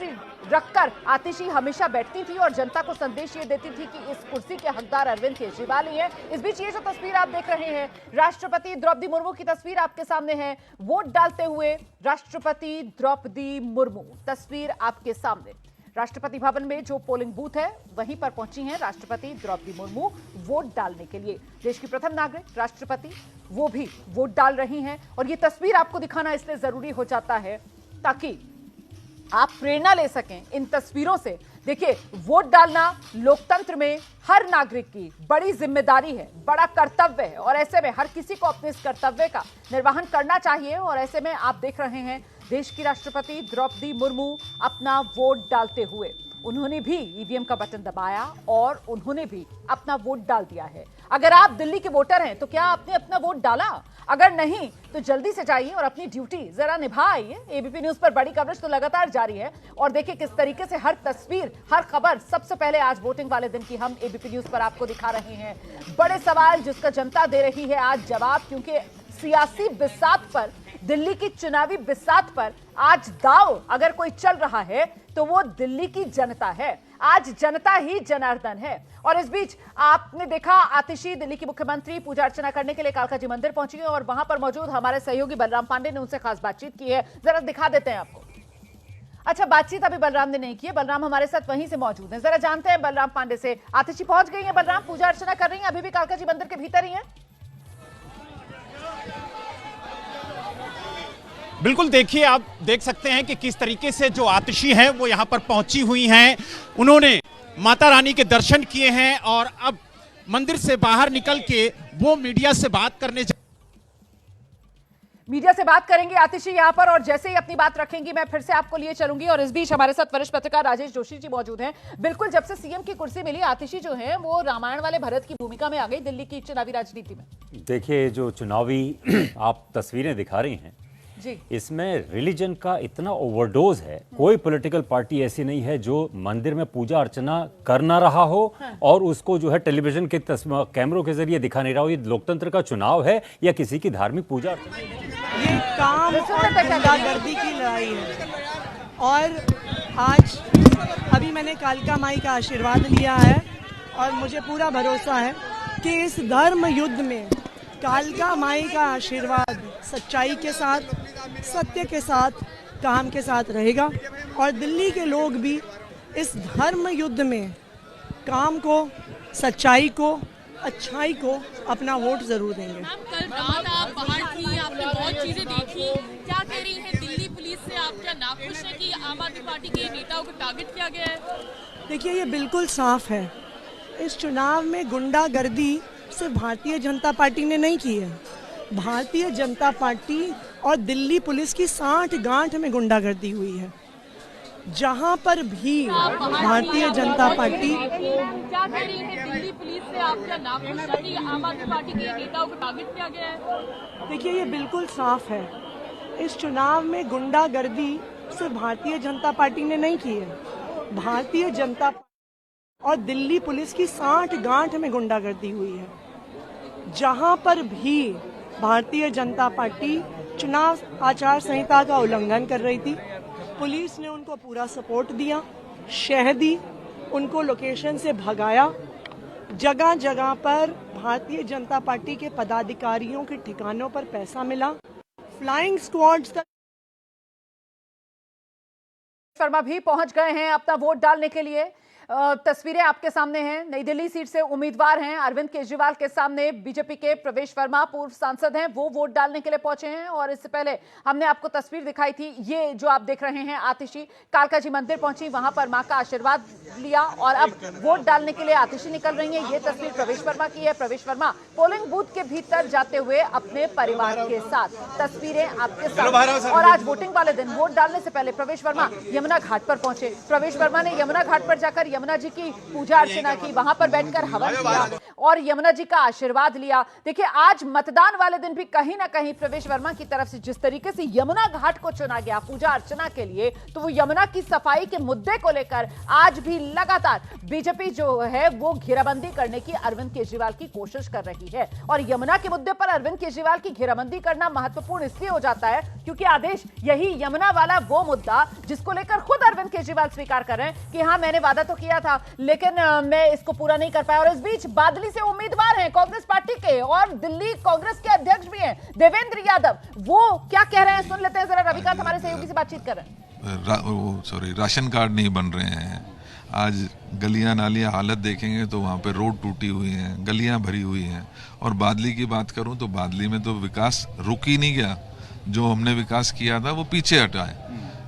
कुर्सी रखकर आतिशी हमेशा बैठती थी और जनता को संदेश ये देती थी कि इस कुर्सी के हकदार अरविंद केजरीवाल ही हैं। इस बीच ये जो तस्वीर आप देख रहे हैं, राष्ट्रपति द्रौपदी मुर्मू की तस्वीर आपके सामने है। वोट डालते हुए राष्ट्रपति द्रौपदी मुर्मू, तस्वीर आपके सामने। राष्ट्रपति भवन में जो पोलिंग बूथ है वहीं पर पहुंची हैं राष्ट्रपति द्रौपदी मुर्मू वोट डालने के लिए। देश की प्रथम नागरिक राष्ट्रपति वो भी वोट डाल रही हैं और ये तस्वीर आपको दिखाना इसलिए जरूरी हो जाता है ताकि आप प्रेरणा ले सकें इन तस्वीरों से। देखिए, वोट डालना लोकतंत्र में हर नागरिक की बड़ी जिम्मेदारी है, बड़ा कर्तव्य है और ऐसे में हर किसी को अपने इस कर्तव्य का निर्वहन करना चाहिए। और ऐसे में आप देख रहे हैं देश की राष्ट्रपति द्रौपदी मुर्मू अपना वोट डालते हुए, उन्होंने भी ईवीएम का बटन दबाया और उन्होंने भी अपना वोट डाल दिया है। अगर आप दिल्ली के वोटर हैं तो क्या आपने अपना वोट डाला? अगर नहीं तो जल्दी से जाइए और अपनी ड्यूटी जरा निभाइए। एबीपी न्यूज पर बड़ी कवरेज तो लगातार जारी है और देखिए किस तरीके से हर तस्वीर, हर खबर सबसे पहले आज वोटिंग वाले दिन की हम एबीपी न्यूज पर आपको दिखा रहे हैं। बड़े सवाल जिसका जनता दे रही है आज जवाब, क्योंकि सियासी बिसात पर, दिल्ली की चुनावी बिसात पर आज दांव अगर कोई चल रहा है तो वो दिल्ली की जनता है। आज जनता ही जनार्दन है। और इस बीच आपने देखा आतिशी दिल्ली की मुख्यमंत्री पूजा अर्चना करने के लिए कालका जी मंदिर पहुंची है और वहां पर मौजूद हमारे सहयोगी बलराम पांडे ने उनसे खास बातचीत की है। जरा दिखा देते हैं आपको। अच्छा, बातचीत अभी बलराम ने नहीं की है, बलराम हमारे साथ वहीं से मौजूद हैं। जरा जानते हैं बलराम पांडे से, आतिशी पहुंच गई है बलराम, पूजा अर्चना कर रही है, अभी भी कालका जी मंदिर के भीतर ही है? बिल्कुल, देखिए आप देख सकते हैं कि किस तरीके से जो आतिशी हैं वो यहाँ पर पहुंची हुई हैं। उन्होंने माता रानी के दर्शन किए हैं और अब मंदिर से बाहर निकल के वो मीडिया से बात करेंगे आतिशी यहाँ पर। और जैसे ही अपनी बात रखेंगी मैं फिर से आपको लिए चलूंगी। और इस बीच हमारे साथ वरिष्ठ पत्रकार राजेश जोशी जी मौजूद हैं। बिल्कुल, जब से सीएम की कुर्सी मिली आतिशी जो है वो रामायण वाले भरत की भूमिका में आ गई दिल्ली की चुनावी राजनीति में। देखिए, जो चुनावी आप तस्वीरें दिखा रही हैं जी, इसमें रिलीजन का इतना ओवरडोज है। कोई पॉलिटिकल पार्टी ऐसी नहीं है जो मंदिर में पूजा अर्चना कर ना रहा हो और उसको जो है टेलीविजन के कैमरों के जरिए दिखा नहीं रहा हो। ये लोकतंत्र का चुनाव है या किसी की धार्मिक पूजा अर्चना? ये काम और गुंडागर्दी की लड़ाई है। और आज अभी मैंने कालका माई का आशीर्वाद लिया है और मुझे पूरा भरोसा है कि इस धर्म युद्ध में कालका माई का आशीर्वाद सच्चाई के साथ, सत्य के साथ, काम के साथ रहेगा और दिल्ली के लोग भी इस धर्म युद्ध में काम को, सच्चाई को, अच्छाई को अपना वोट जरूर देंगे। कल रात आप बाहर थी, आपने बहुत चीजें देखी, क्या कह रही है दिल्ली पुलिस से? आप क्या नाखुश है कि आम आदमी पार्टी के नेताओं को टारगेट किया गया है? देखिए, ये बिल्कुल साफ है। इस चुनाव में गुंडागर्दी सिर्फ भारतीय जनता पार्टी ने नहीं की है। भारतीय जनता पार्टी और दिल्ली पुलिस की 60 गांठ में गुंडागर्दी हुई है। जहां पर भी भारतीय जनता पार्टी, क्या कह रही है दिल्ली पुलिस से? आप क्या नाखुश है कि आम आदमी पार्टी के नेताओं को टारगेट किया गया है? देखिए, ये बिल्कुल साफ है। इस चुनाव में गुंडागर्दी सिर्फ भारतीय जनता पार्टी ने नहीं की है। भारतीय जनता और दिल्ली पुलिस की 60 गांठ में गुंडागर्दी हुई है। जहां पर भी भारतीय जनता पार्टी चुनाव आचार संहिता का उल्लंघन कर रही थी, पुलिस ने उनको पूरा सपोर्ट दिया, शह दी, उनको लोकेशन से भगाया। जगह जगह पर भारतीय जनता पार्टी के पदाधिकारियों के ठिकानों पर पैसा मिला। फ्लाइंग स्क्वाड्स तक शर्मा भी पहुंच गए हैं अपना वोट डालने के लिए। तस्वीरें आपके सामने हैं। नई दिल्ली सीट से उम्मीदवार हैं अरविंद केजरीवाल के सामने बीजेपी के प्रवेश वर्मा, पूर्व सांसद हैं, वो वोट डालने के लिए पहुंचे हैं। और इससे पहले हमने आपको तस्वीर दिखाई थी, ये जो आप देख रहे हैं आतिशी कालका जी मंदिर पहुंची, वहां पर मां का आशीर्वाद लिया और अब वोट डालने के लिए आतिशी निकल रही है। ये तस्वीर प्रवेश वर्मा की है। प्रवेश वर्मा पोलिंग बूथ के भीतर जाते हुए अपने परिवार के साथ, तस्वीरें आपके साथ। और आज वोटिंग वाले दिन वोट डालने से पहले प्रवेश वर्मा यमुना घाट पर पहुंचे। प्रवेश वर्मा ने यमुना घाट पर जाकर यमुना जी की पूजा अर्चना की, वहां पर बैठकर हवन किया और यमुना जी का आशीर्वाद लिया। देखिए, आज मतदान वाले दिन भी कहीं ना कहीं प्रवेश वर्मा की तरफ से जिस तरीके से यमुना घाट को चुना गया पूजा अर्चना के लिए, तो वो यमुना की सफाई के मुद्दे को लेकर आज भी लगातार बीजेपी जो है वो घेराबंदी करने की अरविंद केजरीवाल की कोशिश कर रही है। और यमुना के मुद्दे पर अरविंद केजरीवाल की घेराबंदी करना महत्वपूर्ण इसलिए हो जाता है क्योंकि आदेश यही यमुना वाला वो मुद्दा जिसको लेकर खुद अरविंद केजरीवाल स्वीकार कर रहे हैं कि हां, मैंने वादा तो किया था लेकिन मैं इसको पूरा नहीं कर पाया। और इस बीच बादली से उम्मीदवार हैं कांग्रेस पार्टी के और दिल्ली कांग्रेस के अध्यक्ष भी हैं देवेंद्र यादव, वो क्या कह रहे हैं सुन लेते हैं जरा। रविकांत हमारे सहयोगी से बातचीत कर रहे हैं। राशन कार्ड नहीं बन रहे हैं। आज गलियां नालियां हालत देखेंगे तो वहाँ पे रोड टूटी हुई हैं, गलियां भरी हुई हैं। और बादली की बात करूं तो बादली में तो विकास रुक ही नहीं गया। जो हमने विकास किया था वो पीछे हटा है,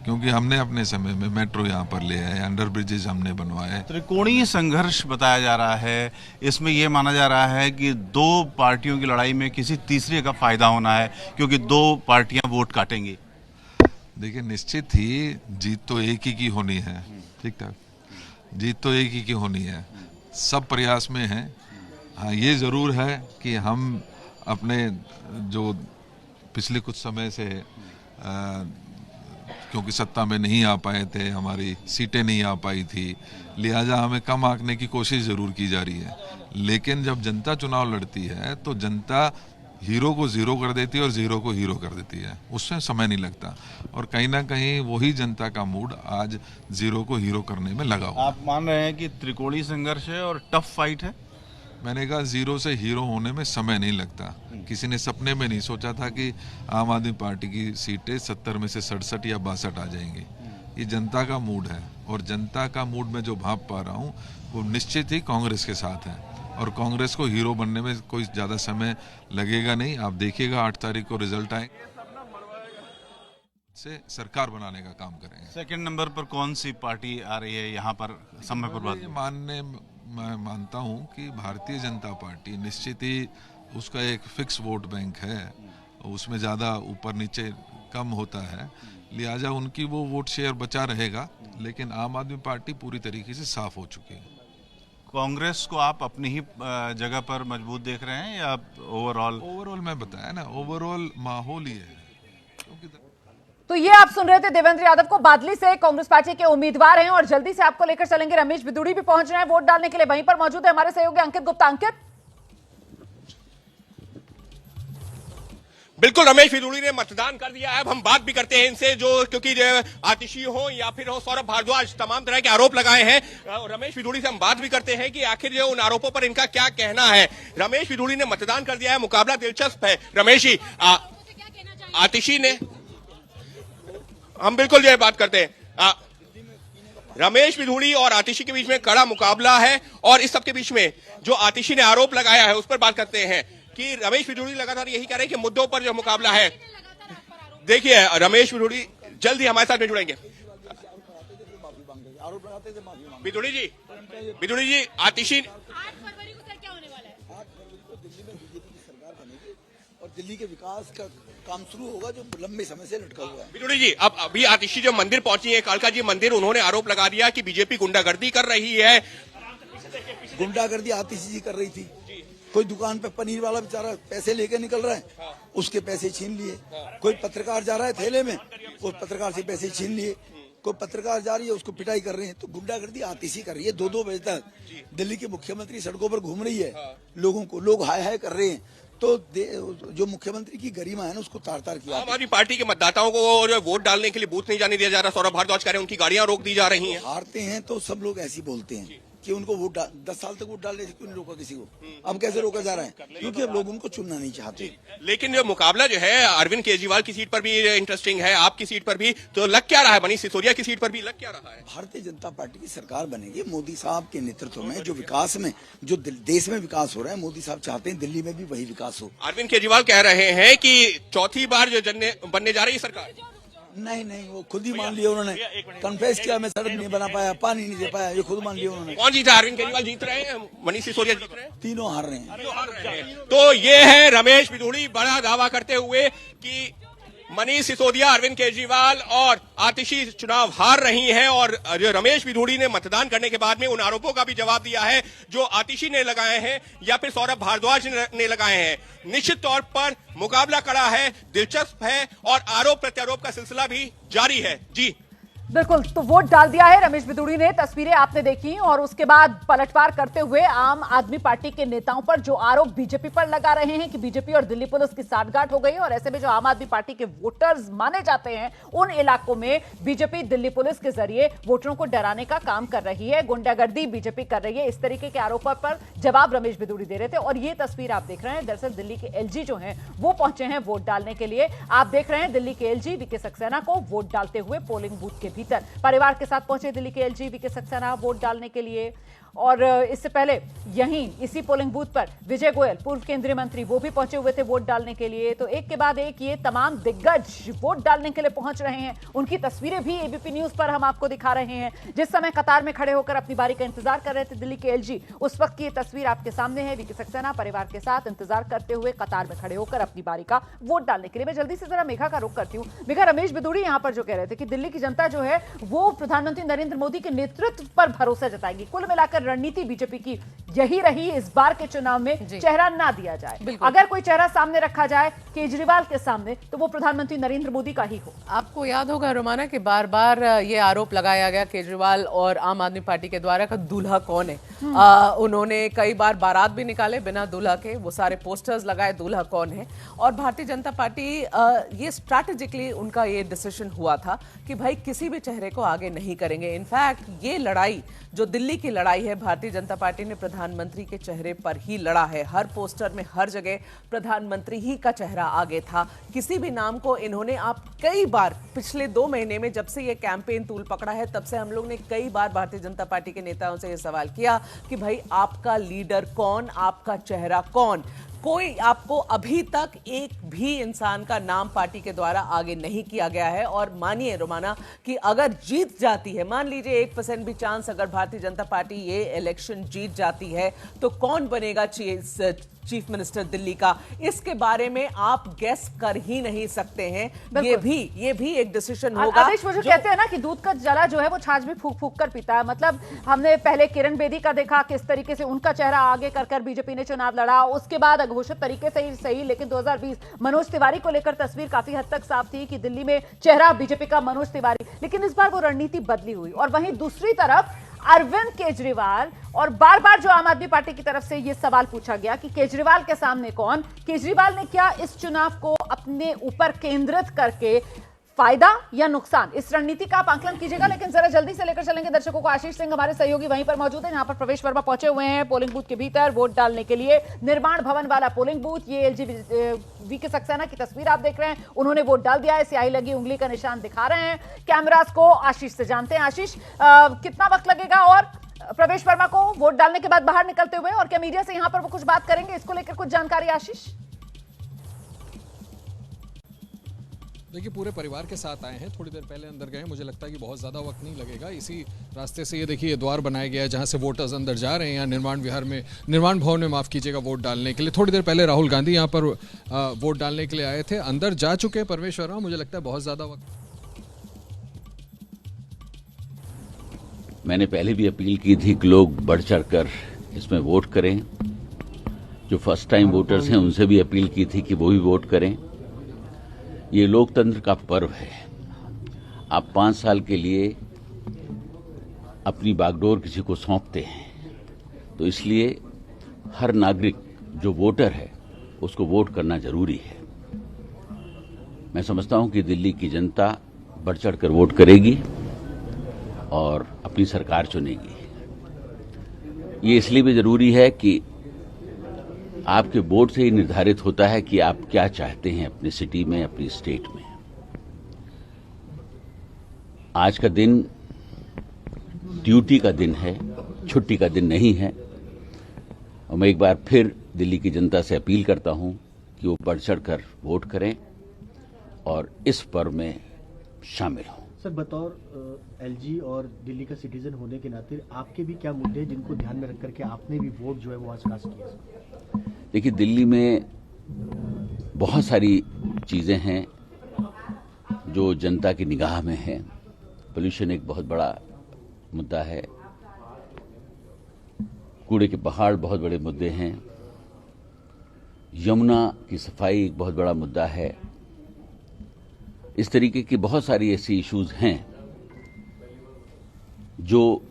क्योंकि हमने अपने समय में मेट्रो यहाँ पर ले आए, अंडर ब्रिजेज हमने बनवाए। त्रिकोणीय संघर्ष बताया जा रहा है। इसमें यह माना जा रहा है कि दो पार्टियों की लड़ाई में किसी तीसरे का फायदा होना है, क्योंकि दो पार्टियां वोट काटेंगी। देखिए, निश्चित ही जीत तो एक ही की होनी है। ठीक ठाक, जीत तो एक ही की होनी है। सब प्रयास में हैं। हाँ, ये ज़रूर है कि हम अपने जो पिछले कुछ समय से क्योंकि सत्ता में नहीं आ पाए थे, हमारी सीटें नहीं आ पाई थी, लिहाजा हमें कम आंकने की कोशिश ज़रूर की जा रही है। लेकिन जब जनता चुनाव लड़ती है तो जनता हीरो को ज़ीरो कर देती है और ज़ीरो को हीरो कर देती है, उसमें समय नहीं लगता। और कहीं ना कहीं वही जनता का मूड आज ज़ीरो को हीरो करने में लगा हुआ। आप मान रहे हैं कि त्रिकोणीय संघर्ष है और टफ फाइट है? मैंने कहा, ज़ीरो से हीरो होने में समय नहीं लगता। किसी ने सपने में नहीं सोचा था कि आम आदमी पार्टी की सीटें 70 में से 67 या 62 आ जाएंगी। ये जनता का मूड है और जनता का मूड में जो भाप पा रहा हूँ वो निश्चित ही कांग्रेस के साथ है। और कांग्रेस को हीरो बनने में कोई ज़्यादा समय लगेगा नहीं। आप देखिएगा 8 तारीख को रिजल्ट आएंगे, से सरकार बनाने का काम करेंगे। सेकंड नंबर पर कौन सी पार्टी आ रही है यहाँ पर समय पर बात? मैं मानता हूँ कि भारतीय जनता पार्टी निश्चित ही उसका एक फिक्स वोट बैंक है, उसमें ज़्यादा ऊपर नीचे कम होता है, लिहाजा उनकी वो वोट शेयर बचा रहेगा। लेकिन आम आदमी पार्टी पूरी तरीके से साफ हो चुकी है। कांग्रेस को आप अपनी ही जगह पर मजबूत देख रहे हैं या ओवरऑल? मैं बताया ना, ओवरऑल माहौल ही है। तो ये आप सुन रहे थे देवेंद्र यादव को, बादली से कांग्रेस पार्टी के उम्मीदवार हैं। और जल्दी से आपको लेकर चलेंगे, रमेश बिदुड़ी भी पहुंच रहे हैं वोट डालने के लिए, वहीं पर मौजूद है हमारे सहयोगी अंकित गुप्ता। अंकित, बिल्कुल, रमेश बिदुड़ी ने मतदान कर दिया है। अब हम बात भी करते हैं इनसे, जो क्योंकि आतिशी हो या फिर हो सौरभ भारद्वाज, तमाम तरह के आरोप लगाए हैं। रमेश बिदुड़ी से हम बात भी करते हैं कि आखिर जो उन आरोपों पर इनका क्या कहना है। रमेश बिदुड़ी ने मतदान कर दिया है, मुकाबला दिलचस्प है। रमेश जी, आतिशी ने, हम बिल्कुल ये बात करते हैं, रमेश बिदुड़ी और आतिशी के बीच में कड़ा मुकाबला है। और इस सब के बीच में जो आतिशी ने आरोप लगाया है उस पर बात करते हैं कि रमेश बिदुड़ी लगातार यही कह रहे हैं कि मुद्दों पर जो मुकाबला है। देखिए, रमेश बिदुड़ी जल्द ही हमारे साथ में जुड़ेंगे। बिदुड़ी जी, आतिशी 8 फरवरी को सर क्या होने वाला है? 8 फरवरी को दिल्ली में बीजेपी की सरकार बनेगी और दिल्ली के विकास का काम शुरू होगा जो लंबे समय से लटका हुआ है। बिदुड़ी जी, अब अभी आतिशी जो मंदिर पहुंची है, कालका जी मंदिर, उन्होंने आरोप लगा दिया कि बीजेपी गुंडागर्दी कर रही है। गुंडागर्दी आतिशी जी कर रही थी। कोई दुकान पे पनीर वाला बेचारा पैसे लेके निकल रहा है, उसके पैसे छीन लिए। कोई पत्रकार जा रहा है थैले में, उस पत्रकार से पैसे छीन लिए। कोई पत्रकार जा रही है, उसको पिटाई कर रहे हैं। तो गुंडागर्दी आतिशी कर रही है। 2-2 बजे तक दिल्ली की मुख्यमंत्री सड़कों पर घूम रही है, लोग हाय हाय कर रहे हैं। तो जो मुख्यमंत्री की गरिमा है ना, उसको तार तार किया। आम आदमी पार्टी के मतदाताओं को जो वोट डालने के लिए बूथ नहीं जाने दिया जा रहा, सौरभ भारद्वाज कह रहे हैं उनकी गाड़ियां रोक दी जा रही हैं। हारते हैं तो सब लोग ऐसे बोलते हैं कि उनको वोट 10 साल तक वोट डालने से क्यों नहीं रोका किसी को। अब कैसे रोका जा रहा है? क्योंकि अब लोग उनको चुनना नहीं चाहते। लेकिन जो मुकाबला जो है अरविंद केजरीवाल की सीट पर भी इंटरेस्टिंग है, आपकी सीट पर भी, तो लग क्या रहा है? मनीष सिसोदिया की सीट पर भी लग क्या रहा है? भारतीय जनता पार्टी की सरकार बनेगी मोदी साहब के नेतृत्व में। जो विकास में, जो देश में विकास हो रहा है, मोदी साहब चाहते हैं दिल्ली में भी वही विकास हो। अरविंद केजरीवाल कह रहे हैं कि चौथी बार जो बनने जा रही है सरकार। नहीं, वो खुद ही मान लिया उन्होंने। कन्फेस किया, मैं सड़क नहीं बना पाया, पानी नहीं दे पाया, ये खुद मान लिया उन्होंने। कौन जीता? अरविंद केजरीवाल जीत रहे हैं, मनीष सिसोदिया जीत रहे हैं, तीनों हार रहे हैं। तो ये है रमेश बिदुड़ी बड़ा दावा करते हुए कि मनीष सिसोदिया, अरविंद केजरीवाल और आतिशी चुनाव हार रही हैं और जो रमेश बिधूड़ी ने मतदान करने के बाद में उन आरोपों का भी जवाब दिया है जो आतिशी ने लगाए हैं या फिर सौरभ भारद्वाज ने लगाए हैं। निश्चित तौर पर मुकाबला कड़ा है, दिलचस्प है और आरोप प्रत्यारोप का सिलसिला भी जारी है। जी बिल्कुल, तो वोट डाल दिया है रमेश बिधूड़ी ने, तस्वीरें आपने देखी और उसके बाद पलटवार करते हुए आम आदमी पार्टी के नेताओं पर जो आरोप बीजेपी पर लगा रहे हैं कि बीजेपी और दिल्ली पुलिस की साठगांठ हो गई और ऐसे में जो आम आदमी पार्टी के वोटर्स माने जाते हैं उन इलाकों में बीजेपी दिल्ली पुलिस के जरिए वोटरों को डराने का काम कर रही है, गुंडागर्दी बीजेपी कर रही है, इस तरीके के आरोपों पर जवाब रमेश बिधूड़ी दे रहे थे। और ये तस्वीर आप देख रहे हैं, दरअसल दिल्ली के एलजी जो हैं वो पहुंचे हैं वोट डालने के लिए। आप देख रहे हैं दिल्ली के एलजी वीके सक्सेना को वोट डालते हुए पोलिंग बूथ के भीतर परिवार के साथ पहुंचे दिल्ली के एलजी वीके सक्सेना वोट डालने के लिए। और इससे पहले यहीं इसी पोलिंग बूथ पर विजय गोयल, पूर्व केंद्रीय मंत्री, वो भी पहुंचे हुए थे वोट डालने के लिए। तो एक के बाद एक ये तमाम दिग्गज वोट डालने के लिए पहुंच रहे हैं। उनकी तस्वीरें भी एबीपी न्यूज पर हम आपको दिखा रहे हैं। जिस समय कतार में खड़े होकर अपनी बारी का इंतजार कर रहे थे दिल्ली के एलजी, उस वक्त की ये तस्वीर आपके सामने है। वीके सक्सेना परिवार के साथ इंतजार करते हुए कतार में खड़े होकर अपनी बारी का वोट डालने के लिए। मैं जल्दी से जरा मेघा का रुख करती हूँ। मेघा, रमेश बिधूड़ी यहाँ पर जो कह रहे थे कि दिल्ली की जनता जो है वो प्रधानमंत्री नरेंद्र मोदी के नेतृत्व पर भरोसा जताएगी। कुल मिलाकर रणनीति बीजेपी की यही रही इस बार के चुनाव में, चेहरा ना दिया जाए। अगर कोई चेहरा सामने रखा जाए केजरीवाल के सामने तो वो प्रधानमंत्री नरेंद्र मोदी का ही हो। आपको याद होगा रोमाना कि बार बार ये आरोप लगाया गया केजरीवाल और आम आदमी पार्टी के द्वारा का दूल्हा कौन है। उन्होंने कई बार बारात भी निकाले बिना दूल्हा के, वो सारे पोस्टर्स लगाए दूल्हा कौन है। और भारतीय जनता पार्टी ये स्ट्रैटेजिकली उनका ये डिसीजन हुआ था कि भाई किसी भी चेहरे को आगे नहीं करेंगे। इनफैक्ट ये लड़ाई जो दिल्ली की लड़ाई है भारतीय जनता पार्टी ने प्रधानमंत्री के चेहरे पर ही लड़ा है। हर पोस्टर में हर जगह प्रधानमंत्री ही का चेहरा आगे था। किसी भी नाम को इन्होंने आप कई बार पिछले 2 महीने में जब से ये कैंपेन तूल पकड़ा है तब से हम लोग ने कई बार भारतीय जनता पार्टी के नेताओं से ये सवाल किया कि भाई आपका लीडर कौन, आपका चेहरा कौन। कोई आपको अभी तक एक भी इंसान का नाम पार्टी के द्वारा आगे नहीं किया गया है। और मानिए रोमाना कि अगर जीत जाती है, मान लीजिए 1% भी चांस अगर भारतीय जनता पार्टी ये इलेक्शन जीत जाती है तो कौन बनेगा चीफ मिनिस्टर दिल्ली का, इसके बारे में आप गेस कर ही नहीं सकते हैं। ये भी एक डिसीजन होगा। आदेश, वो जो कहते हैं ना कि दूध का जला जो है वो छाछ भी फूक फूक कर पीता है। मतलब हमने पहले किरण बेदी का देखा किस तरीके से उनका चेहरा आगे कर बीजेपी ने चुनाव लड़ा, उसके बाद अघोषित तरीके से ही सही लेकिन 2020 मनोज तिवारी को लेकर तस्वीर काफी हद तक साफ थी कि दिल्ली में चेहरा बीजेपी का मनोज तिवारी, लेकिन इस बार वो रणनीति बदली हुई। और वहीं दूसरी तरफ अरविंद केजरीवाल, और बार बार जो आम आदमी पार्टी की तरफ से यह सवाल पूछा गया कि केजरीवाल के सामने कौन, केजरीवाल ने क्या इस चुनाव को अपने ऊपर केंद्रित करके फायदा या नुकसान, इस रणनीति का आप आकलन कीजिएगा। लेकिन जरा जल्दी से लेकर चलेंगे दर्शकों को। आशीष सिंह हमारे सहयोगी वहीं पर मौजूद हैं, यहां पर प्रवेश वर्मा पहुंचे हुए हैं पोलिंग बूथ के भीतर वोट डालने के लिए। निर्माण भवन वाला पोलिंग बूथ, ये एलजी वीके सक्सेना की तस्वीर आप देख रहे हैं, उन्होंने वोट डाल दिया है, स्याही लगी उंगली का निशान दिखा रहे हैं कैमरास को। आशीष से जानते हैं, आशीष कितना वक्त लगेगा और प्रवेश वर्मा को वोट डालने के बाद बाहर निकलते हुए, और क्या मीडिया से यहां पर वो कुछ बात करेंगे, इसको लेकर कुछ जानकारी आशीष? देखिए, पूरे परिवार के साथ आए हैं, थोड़ी देर पहले अंदर गए। मुझे लगता है कि बहुत ज़्यादा वक्त नहीं लगेगा। इसी रास्ते से ये देखिए ये द्वार बनाया गया है जहाँ से वोटर्स अंदर जा रहे हैं, यहाँ निर्माण भवन में माफ़ कीजिएगा, वोट डालने के लिए। थोड़ी देर पहले राहुल गांधी यहाँ पर वोट डालने के लिए आए थे, अंदर जा चुके हैं प्रवेश वर्मा। मुझे लगता है बहुत ज़्यादा वक्त। मैंने पहले भी अपील की थी कि लोग बढ़ चढ़ कर इसमें वोट करें। जो फर्स्ट टाइम वोटर्स हैं उनसे भी अपील की थी कि वो भी वोट करें। ये लोकतंत्र का पर्व है। आप 5 साल के लिए अपनी बागडोर किसी को सौंपते हैं, तो इसलिए हर नागरिक जो वोटर है उसको वोट करना जरूरी है। मैं समझता हूं कि दिल्ली की जनता बढ़ चढ़ कर वोट करेगी और अपनी सरकार चुनेगी। ये इसलिए भी जरूरी है कि आपके वोट से ही निर्धारित होता है कि आप क्या चाहते हैं अपनी सिटी में, अपनी स्टेट में। आज का दिन ड्यूटी का दिन है, छुट्टी का दिन नहीं है। और मैं एक बार फिर दिल्ली की जनता से अपील करता हूं कि वो बढ़ चढ़ कर वोट करें और इस पर्व में शामिल हों। सर, बतौर एलजी और दिल्ली का सिटीजन होने के नाते आपके भी क्या मुद्दे हैं जिनको ध्यान में रख करके आपने भी वोट जो है वो आज कास्ट किया? देखिए, दिल्ली में बहुत सारी चीजें हैं जो जनता की निगाह में है। पोल्यूशन एक बहुत बड़ा मुद्दा है, कूड़े के पहाड़ बहुत बड़े मुद्दे हैं, यमुना की सफाई एक बहुत बड़ा मुद्दा है। इस तरीके की बहुत सारी ऐसी इश्यूज हैं जो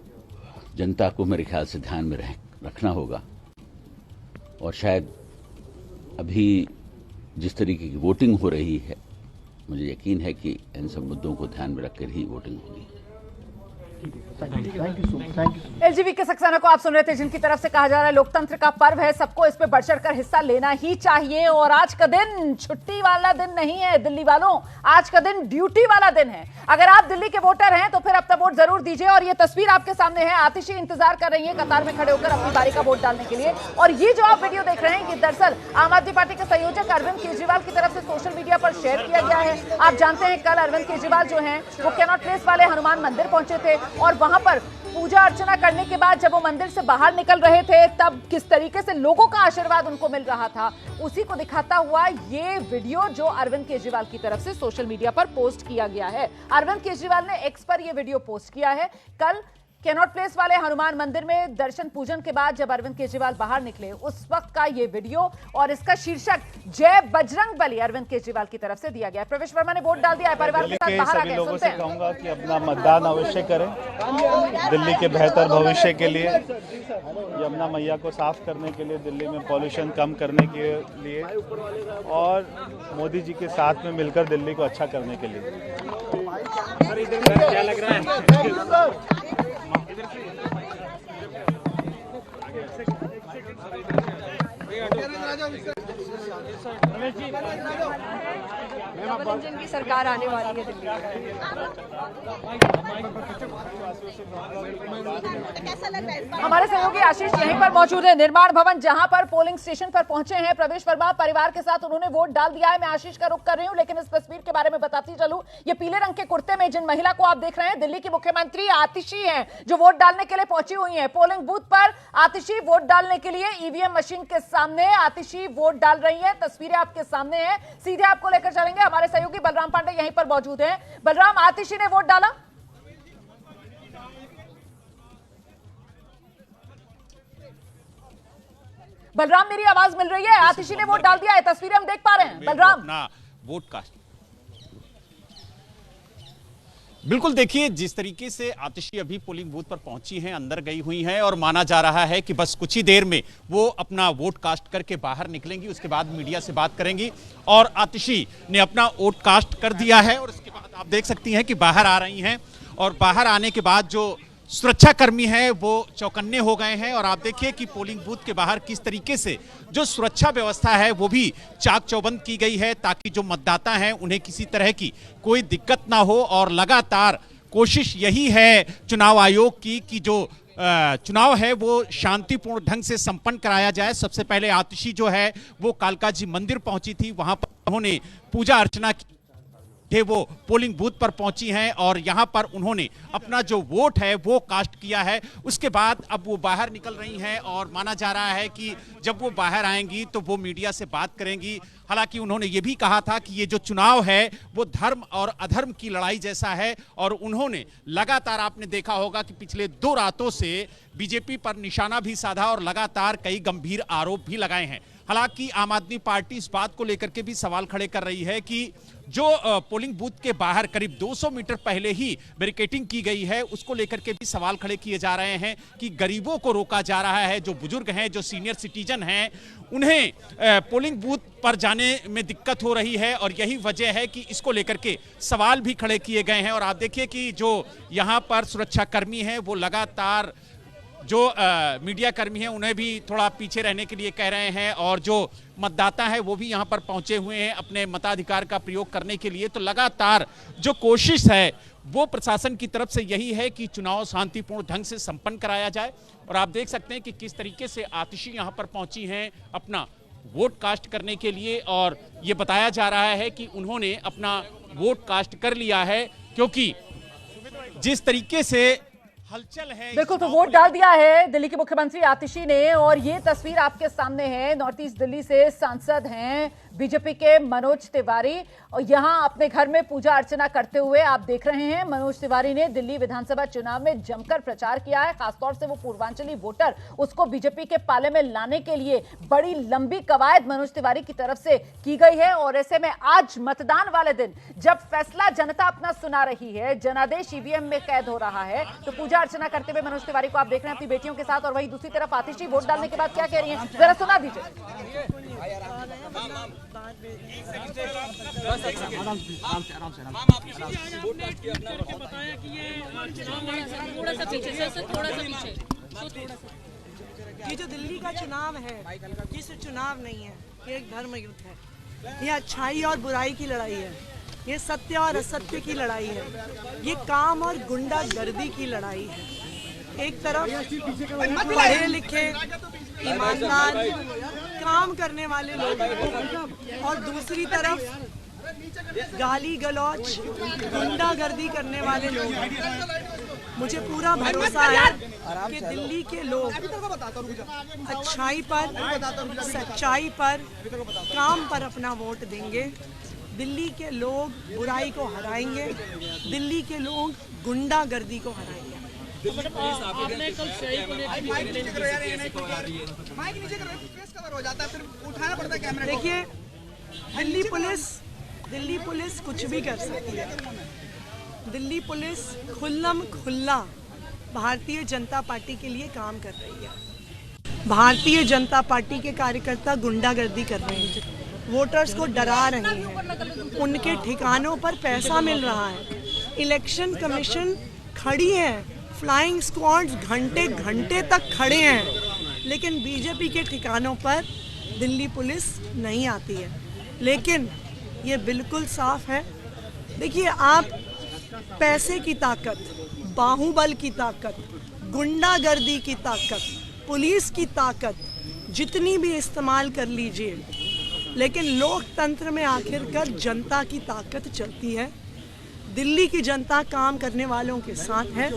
जनता को मेरे ख्याल से ध्यान में रखना होगा। और शायद अभी जिस तरीके की वोटिंग हो रही है, मुझे यकीन है कि इन सब मुद्दों को ध्यान में रखकर ही वोटिंग होगी। एलजीबी के सक्सेना को आप सुन रहे थे, जिनकी तरफ से कहा जा रहा है लोकतंत्र का पर्व है, सबको इस पे बढ़ चढ़कर हिस्सा लेना ही चाहिए। और आज का दिन छुट्टी वाला दिन नहीं है दिल्ली वालों, आज का दिन ड्यूटी वाला दिन है। अगर आप दिल्ली के वोटर हैं तो फिर अपना वोट जरूर दीजिए। और ये तस्वीर आपके सामने है, आतिशी इंतजार कर रही है कतार में खड़े होकर अपनी बारी का वोट डालने के लिए। और ये जो आप वीडियो देख रहे हैं, ये दरअसल आम आदमी पार्टी के संयोजक अरविंद केजरीवाल की तरफ से सोशल मीडिया पर शेयर किया गया है। आप जानते हैं कल अरविंद केजरीवाल जो है वो कैनॉट प्लेस वाले हनुमान मंदिर पहुंचे थे और वहां पर पूजा अर्चना करने के बाद जब वो मंदिर से बाहर निकल रहे थे तब किस तरीके से लोगों का आशीर्वाद उनको मिल रहा था, उसी को दिखाता हुआ ये वीडियो जो अरविंद केजरीवाल की तरफ से सोशल मीडिया पर पोस्ट किया गया है। अरविंद केजरीवाल ने एक्स पर यह वीडियो पोस्ट किया है। कल कैनॉट प्लेस वाले हनुमान मंदिर में दर्शन पूजन के बाद जब अरविंद केजरीवाल बाहर निकले उस वक्त का ये वीडियो, और इसका शीर्षक जय बजरंग बली अरविंद केजरीवाल की तरफ से दिया गया। प्रवेश वर्मा ने वोट डाल दिया है, परिवार के साथ बाहर आ गए। लोगों से कहूंगा कि अपना मतदान अवश्य करें दिल्ली के बेहतर भविष्य के लिए, यमुना मैया को साफ करने के लिए, दिल्ली में पॉल्यूशन कम करने के लिए और मोदी जी के साथ में मिलकर दिल्ली को अच्छा करने के लिए। क्या लग रहा है? मनोरंजन की सरकार आने वाली है दिल्ली में। हमारे सहयोगी आशीष यहीं पर मौजूद है, निर्माण भवन जहां पर पोलिंग स्टेशन पर पहुंचे हैं प्रवेश वर्मा परिवार के साथ, उन्होंने वोट डाल दिया है। मैं आशीष का रुख कर रही हूं, लेकिन इस तस्वीर के बारे में बताती चलूं। ये पीले रंग के कुर्ते में जिन महिला को आप देख रहे हैं दिल्ली की मुख्यमंत्री आतिशी हैं, जो वोट डालने के लिए पहुंची हुई हैं। पोलिंग बूथ पर आतिशी वोट डालने के लिए ईवीएम मशीन के सामने आतिशी वोट डाल रही है। तस्वीरें आपके सामने हैं, सीधे आपको लेकर चलेंगे। हमारे सहयोगी बलराम पांडे यहीं पर मौजूद हैं। बलराम, आतिशी ने वोट डाला? बलराम, मेरी आवाज मिल रही है? आतिशी ने वोट डाल दिया है, तस्वीरें हम देख पा रहे हैं। बलराम, अपना वोट कास्ट बिल्कुल देखिए, जिस तरीके से आतिशी अभी पोलिंग बूथ पर पहुंची हैं, अंदर गई हुई हैं और माना जा रहा है कि बस कुछ ही देर में वो अपना वोट कास्ट करके बाहर निकलेंगी, उसके बाद मीडिया से बात करेंगी। और आतिशी ने अपना वोट कास्ट कर दिया है और उसके बाद आप देख सकती हैं कि बाहर आ रही हैं और बाहर आने के बाद जो सुरक्षाकर्मी हैं वो चौकन्ने हो गए हैं। और आप देखिए कि पोलिंग बूथ के बाहर किस तरीके से जो सुरक्षा व्यवस्था है वो भी चाक चौबंद की गई है, ताकि जो मतदाता हैं उन्हें किसी तरह की कोई दिक्कत ना हो। और लगातार कोशिश यही है चुनाव आयोग की कि जो चुनाव है वो शांतिपूर्ण ढंग से संपन्न कराया जाए। सबसे पहले आतिशी जो है वो कालका जी मंदिर पहुंची थी, वहां पर उन्होंने पूजा अर्चना की, वो पोलिंग बूथ पर पहुंची हैं और यहां पर उन्होंने अपना जो वोट है वो कास्ट किया है। उसके बाद अब वो बाहर निकल रही हैं और माना जा रहा है कि जब वो बाहर आएंगी तो वो मीडिया से बात करेंगी। हालांकि उन्होंने ये भी कहा था कि ये जो चुनाव है वो धर्म और अधर्म की लड़ाई जैसा है। और उन्होंने लगातार, आपने देखा होगा कि पिछले 2 रातों से बीजेपी पर निशाना भी साधा और लगातार कई गंभीर आरोप भी लगाए हैं। हालांकि आम आदमी पार्टी इस बात को लेकर के भी सवाल खड़े कर रही है कि जो पोलिंग बूथ के बाहर करीब 200 मीटर पहले ही बैरिकेडिंग की गई है, उसको लेकर के भी सवाल खड़े किए जा रहे हैं कि गरीबों को रोका जा रहा है। जो बुजुर्ग हैं, जो सीनियर सिटीजन हैं, उन्हें पोलिंग बूथ पर जाने में दिक्कत हो रही है और यही वजह है कि इसको लेकर के सवाल भी खड़े किए गए हैं। और आप देखिए कि जो यहाँ पर सुरक्षाकर्मी हैं वो लगातार जो मीडिया कर्मी हैं उन्हें भी थोड़ा पीछे रहने के लिए कह रहे हैं और जो मतदाता है वो भी यहाँ पर पहुंचे हुए हैं अपने मताधिकार का प्रयोग करने के लिए। तो लगातार जो कोशिश है वो प्रशासन की तरफ से यही है कि चुनाव शांतिपूर्ण ढंग से संपन्न कराया जाए। और आप देख सकते हैं कि किस तरीके से आतिशी यहाँ पर पहुंची हैं अपना वोट कास्ट करने के लिए। और ये बताया जा रहा है कि उन्होंने अपना वोट कास्ट कर लिया है, क्योंकि जिस तरीके से हलचल है, बिल्कुल, तो वोट डाल दिया है दिल्ली की मुख्यमंत्री आतिशी ने। और ये तस्वीर आपके सामने है, नॉर्थ ईस्ट दिल्ली से सांसद हैं बीजेपी के मनोज तिवारी यहां अपने घर में पूजा अर्चना करते हुए आप देख रहे हैं। मनोज तिवारी ने दिल्ली विधानसभा चुनाव में जमकर प्रचार किया है। खासतौर से वो पूर्वांचली वोटर उसको बीजेपी के पाले में लाने के लिए बड़ी लंबी कवायद मनोज तिवारी की तरफ से की गई है। और ऐसे में आज मतदान वाले दिन जब फैसला जनता अपना सुना रही है, जनादेश ईवीएम में कैद हो रहा है, तो पूजा अर्चना करते हुए मनोज तिवारी को आप देख रहे हैं अपनी बेटियों के साथ। और वहीं दूसरी तरफ आतिशी वोट डालने के बाद क्या कह रही हैं, जरा सुना दीजिए। ये जो दिल्ली का चुनाव है, ये सिर्फ चुनाव नहीं है, ये एक धर्म युद्ध है। ये अच्छाई और बुराई की लड़ाई है, ये सत्य और असत्य की लड़ाई है, ये काम और गुंडागर्दी की लड़ाई है। एक तरफ पढ़े लिखे ईमानदार काम करने वाले लोग और दूसरी तरफ गाली गलौज गुंडागर्दी करने वाले लोग। मुझे पूरा भरोसा है कि दिल्ली के लोग अच्छाई पर, सच्चाई पर, काम पर अपना वोट देंगे। दिल्ली के लोग बुराई को हराएंगे, दिल्ली के लोग गुंडागर्दी को हराएंगे। आपने कल सही को देखिए, दिल्ली पुलिस कुछ भी कर सकती है। दिल्ली पुलिस खुल्लम खुल्ला भारतीय जनता पार्टी के लिए काम कर रही है। भारतीय जनता पार्टी के कार्यकर्ता गुंडागर्दी कर रहे हैं, वोटर्स को डरा रहे हैं, उनके ठिकानों पर पैसा मिल रहा है। इलेक्शन कमीशन खड़ी है, फ्लाइंग स्क्वाड्स घंटे घंटे तक खड़े हैं, लेकिन बीजेपी के ठिकानों पर दिल्ली पुलिस नहीं आती है। लेकिन ये बिल्कुल साफ है, देखिए, आप पैसे की ताकत, बाहुबल की ताकत, गुंडागर्दी की ताकत, पुलिस की ताकत जितनी भी इस्तेमाल कर लीजिए, लेकिन लोकतंत्र में आखिरकार जनता की ताकत चलती है। दिल्ली की जनता काम करने वालों के साथ है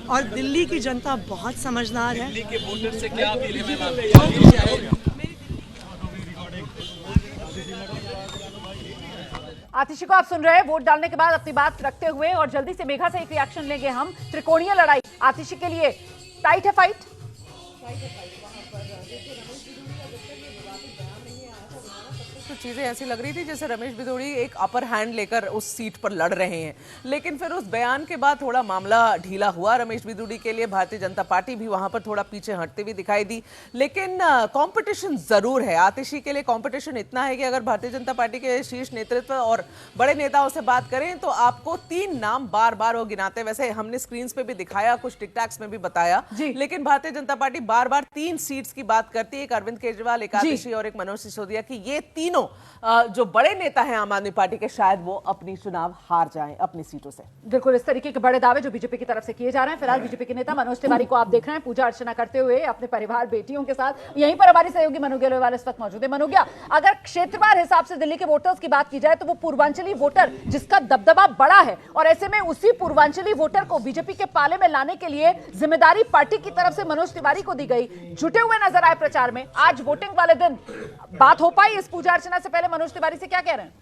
और दिल्ली की जनता बहुत समझदार है। दिल्ली के वोटर से क्या अपील है? आतिशी को आप सुन रहे हैं वोट डालने के बाद अपनी बात रखते हुए। और जल्दी से मेघा से एक रिएक्शन लेंगे हम। त्रिकोणीय लड़ाई आतिशी के लिए टाइट है फाइट। तो चीजें ऐसी लग रही थी जैसे रमेश बिधोड़ी एक अपर हैंड लेकर उस सीट पर लड़ रहे हैं, लेकिन फिर उस बयान के बाद थोड़ा मामला ढीला हुआ रमेश बिधोड़ी के लिए। भारतीय जनता पार्टी भी वहां पर थोड़ा पीछे हटते हुए दिखाई दी, लेकिन कंपटीशन जरूर है। आतिशी के लिए कंपटीशन इतना है कि अगर भारतीय जनता पार्टी के शीर्ष नेतृत्व और बड़े नेताओं से बात करें तो आपको 3 नाम बार बार वो गिनाते, वैसे हमने स्क्रीन पे भी दिखाया, कुछ टिकटैक्स में भी बताया, लेकिन भारतीय जनता पार्टी बार बार 3 सीट्स की बात करती है, एक अरविंद केजरीवाल, एक आतिशी और एक मनोज सिसोदिया की। ये तीनों जो बड़े नेता हैं आम आदमी पार्टी के, शायद वो अपनी चुनाव हार जाएं अपनी सीटों से। बिल्कुल इस तरीके के बड़े दावे जो बीजेपी की तरफ से किए जा रहे हैं। फिलहाल बीजेपी के नेता मनोज तिवारी को आप देख रहे हैं पूजा अर्चना करते हुए अपने परिवार, बेटियों के साथ। यहीं पर हमारी सहयोगी मनोज्ञा लोहेवाल इस वक्त मौजूद है। मनोज्ञा, अगर क्षेत्रवार हिसाब से दिल्ली के वोटर्स की बात की जाए तो वो पूर्वांचली वोटर जिसका दबदबा बड़ा है, और ऐसे में उसी पूर्वांचली वोटर को बीजेपी के पाले में लाने के लिए जिम्मेदारी पार्टी की तरफ से मनोज तिवारी को दी गई। जुटे हुए नजर आए प्रचार में। आज वोटिंग वाले दिन बात हो पाई इस पूजा अर्चना से पहले मनोज तिवारी से क्या कह रहे हैं?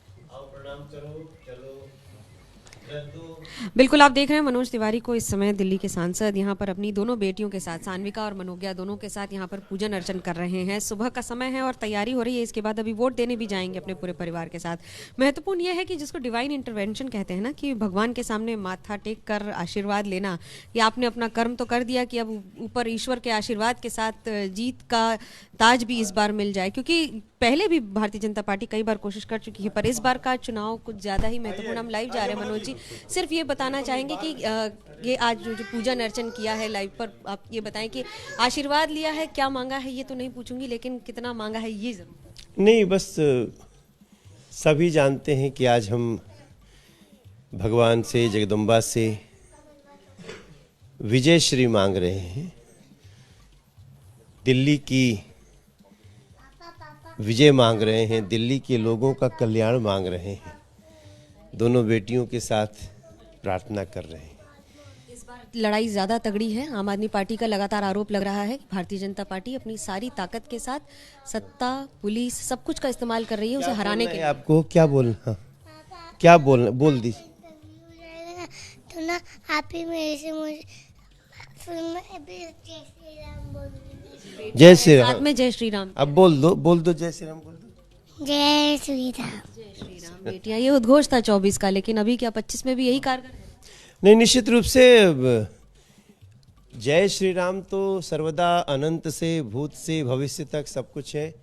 बिल्कुल, आप देख रहे हैं मनोज तिवारी को इस समय दिल्ली के सांसद यहाँ पर अपनी दोनों बेटियों के साथ, सान्विका और मनोज्ञा दोनों के साथ यहाँ पर पूजन अर्चन कर रहे हैं। सुबह का समय है और तैयारी हो रही है, इसके बाद अभी वोट देने भी जाएंगे अपने पूरे परिवार के साथ। महत्वपूर्ण यह है कि जिसको डिवाइन इंटरवेंशन कहते हैं ना, कि भगवान के सामने माथा टेक कर आशीर्वाद लेना, कि आपने अपना कर्म तो कर दिया कि अब ऊपर ईश्वर के आशीर्वाद के साथ जीत का ताज भी इस बार मिल जाए, क्योंकि पहले भी भारतीय जनता पार्टी कई बार कोशिश कर चुकी है, पर इस बार का चुनाव कुछ ज्यादा ही महत्वपूर्ण। हम लाइव जा रहे हैं मनोज जी, सिर्फ ये बताना चाहेंगे कि ये आज जो पूजन अर्चन किया है लाइव पर, आप ये बताएं कि आशीर्वाद लिया है, क्या मांगा है ये तो नहीं पूछूंगी, लेकिन कितना मांगा है ये जरूर। नहीं, बस सभी जानते हैं कि आज हम भगवान से, जगदम्बा से विजय श्री मांग रहे हैं, दिल्ली की विजय मांग रहे हैं, दिल्ली के लोगों का कल्याण मांग रहे हैं, दोनों बेटियों के साथ प्रार्थना कर रहे हैं। इस बार लड़ाई ज्यादा तगड़ी है। आम आदमी पार्टी का लगातार आरोप लग रहा है कि भारतीय जनता पार्टी अपनी सारी ताकत के साथ सत्ता, पुलिस, सब कुछ का इस्तेमाल कर रही है उसे हराने के लिए। आपको क्या बोलना, क्या बोलना, बोल दी तो ना आप ही मेरे से मुझे फिर मैं भी जय श्री राम बोल दूंगी। जय श्री राम, साथ में जय श्री राम। अब बोल दो जय श्री राम, बोल दो जय श्री राम। जय श्री राम बेटियां, ये उद्घोष था 24 का, लेकिन अभी क्या 25 में भी यही कारगर है? नहीं, निश्चित रूप से जय श्री राम तो सर्वदा अनंत से भूत से भविष्य तक सब कुछ है,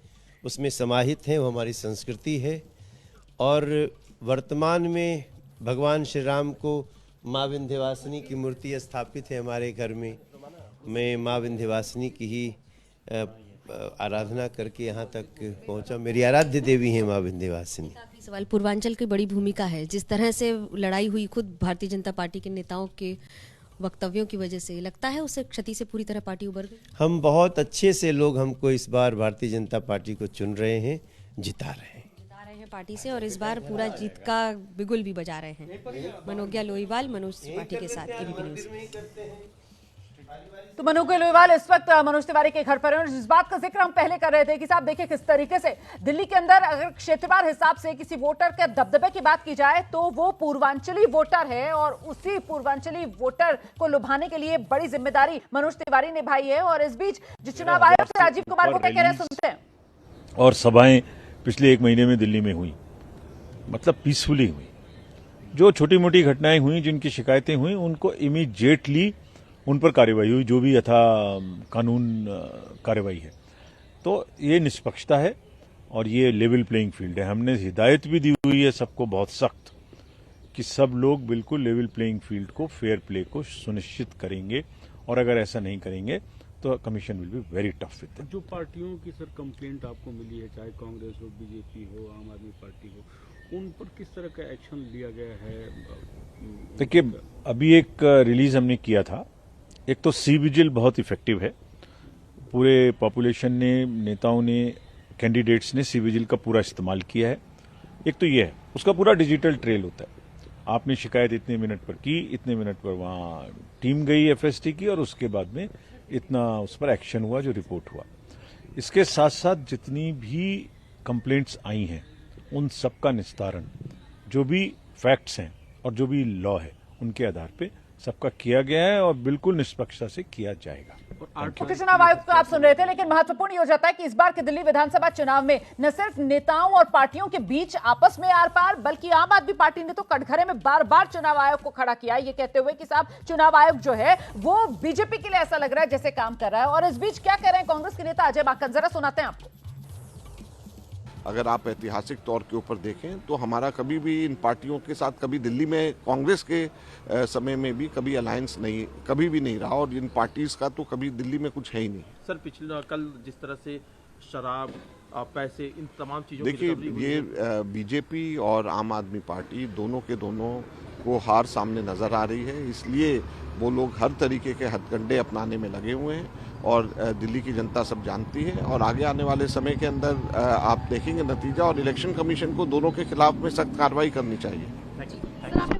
उसमें समाहित है, वो हमारी संस्कृति है। और वर्तमान में भगवान श्री राम को माँ विंध्यवासिनी की मूर्ति स्थापित है हमारे घर में। मैं माँ विंध्यवासिनी की ही आराधना करके यहाँ तक पहुँचा। मेरी आराध्य देवी है माँ विंध्यवासिनी। सवाल, पूर्वांचल की बड़ी भूमिका है, जिस तरह से लड़ाई हुई खुद भारतीय जनता पार्टी के नेताओं के वक्तव्यों की वजह से, लगता है उससे क्षति से पूरी तरह पार्टी उबर गई? हम बहुत अच्छे से लोग हमको इस बार भारतीय जनता पार्टी को चुन रहे हैं, जिता रहे हैं पार्टी से, और इस बार पूरा जीत का बिगुल भी बजा रहे हैं। मनोज्ञा लोईवाल, मनोज त्रिपाठी के साथ एबीपी न्यूज़। तो मनोज्ञा लोईवाल इस वक्त मनोज तिवारी के घर पर है, और जिस बात का जिक्र हम पहले कर रहे थे कि साहब देखिए किस तरीके से दिल्ली के अंदर अगर क्षेत्रवार हिसाब से किसी वोटर के दबदबे की बात की जाए तो वो पूर्वांचली वोटर है, और उसी पूर्वांचली वोटर को लुभाने के लिए बड़ी जिम्मेदारी मनोज तिवारी निभाई है। और इस बीच जो चुनाव आयोग से राजीव कुमार वो क्या कह रहे हैं, सुनते हैं। और सभाएं पिछले 1 महीने में दिल्ली में हुई, मतलब पीसफुली हुई। जो छोटी मोटी घटनाएं हुई, जिनकी शिकायतें हुई, उनको इमीडिएटली उन पर कार्रवाई हुई, जो भी यथा कानून कार्रवाई है। तो ये निष्पक्षता है और ये लेवल प्लेइंग फील्ड है। हमने हिदायत भी दी हुई है सबको बहुत सख्त कि सब लोग बिल्कुल लेवल प्लेइंग फील्ड को, फेयर प्ले को सुनिश्चित करेंगे, और अगर ऐसा नहीं करेंगे तो commission will be very tough with. जो पार्टियों की सर कंप्लेंट आपको मिली है, चाहे कांग्रेस हो, बीजेपी हो, आम आदमी पार्टी हो, उन पर किस तरह का एक्शन लिया गया है? देखिए, अभी एक रिलीज हमने किया था। एक तो सी विजिल बहुत इफेक्टिव है, पूरे पॉपुलेशन ने, नेताओं ने, कैंडिडेट्स ने सी विजिल का पूरा इस्तेमाल किया है। एक तो ये है, उसका पूरा डिजिटल ट्रेल होता है। आपने शिकायत इतने मिनट पर की, इतने मिनट पर वहाँ टीम गई एफएसटी की, और उसके बाद में इतना उस पर एक्शन हुआ, जो रिपोर्ट हुआ। इसके साथ साथ जितनी भी कंप्लेंट्स आई हैं उन सबका निस्तारण, जो भी फैक्ट्स हैं और जो भी लॉ है, उनके आधार पे सबका किया गया है, और बिल्कुल निष्पक्षता से किया जाएगा। मुख्य चुनाव आयुक्त को आप सुन रहे थे, लेकिन महत्वपूर्ण ये हो जाता है कि इस बार के दिल्ली विधानसभा चुनाव में न सिर्फ नेताओं और पार्टियों के बीच आपस में आर पार, बल्कि आम आदमी पार्टी ने तो कटघरे में बार बार चुनाव आयोग को खड़ा किया, ये कहते हुए कि साहब चुनाव आयोग जो है वो बीजेपी के लिए ऐसा लग रहा है जैसे काम कर रहा है। और इस बीच क्या कह रहे हैं कांग्रेस के नेता अजय माकन, जरा सुनाते हैं आपको। अगर आप ऐतिहासिक तौर के ऊपर देखें तो हमारा कभी भी इन पार्टियों के साथ, कभी दिल्ली में कांग्रेस के समय में भी कभी अलायंस नहीं, कभी भी नहीं रहा, और इन पार्टीज का तो कभी दिल्ली में कुछ है ही नहीं। सर, पिछले कल जिस तरह से शराब, पैसे, इन तमाम चीजों, देखिए ये बीजेपी और आम आदमी पार्टी दोनों के दोनों को हार सामने नजर आ रही है, इसलिए वो लोग हर तरीके के हथकंडे अपनाने में लगे हुए हैं, और दिल्ली की जनता सब जानती है। और आगे आने वाले समय के अंदर आप देखेंगे नतीजा, और इलेक्शन कमीशन को दोनों के खिलाफ में सख्त कार्रवाई करनी चाहिए।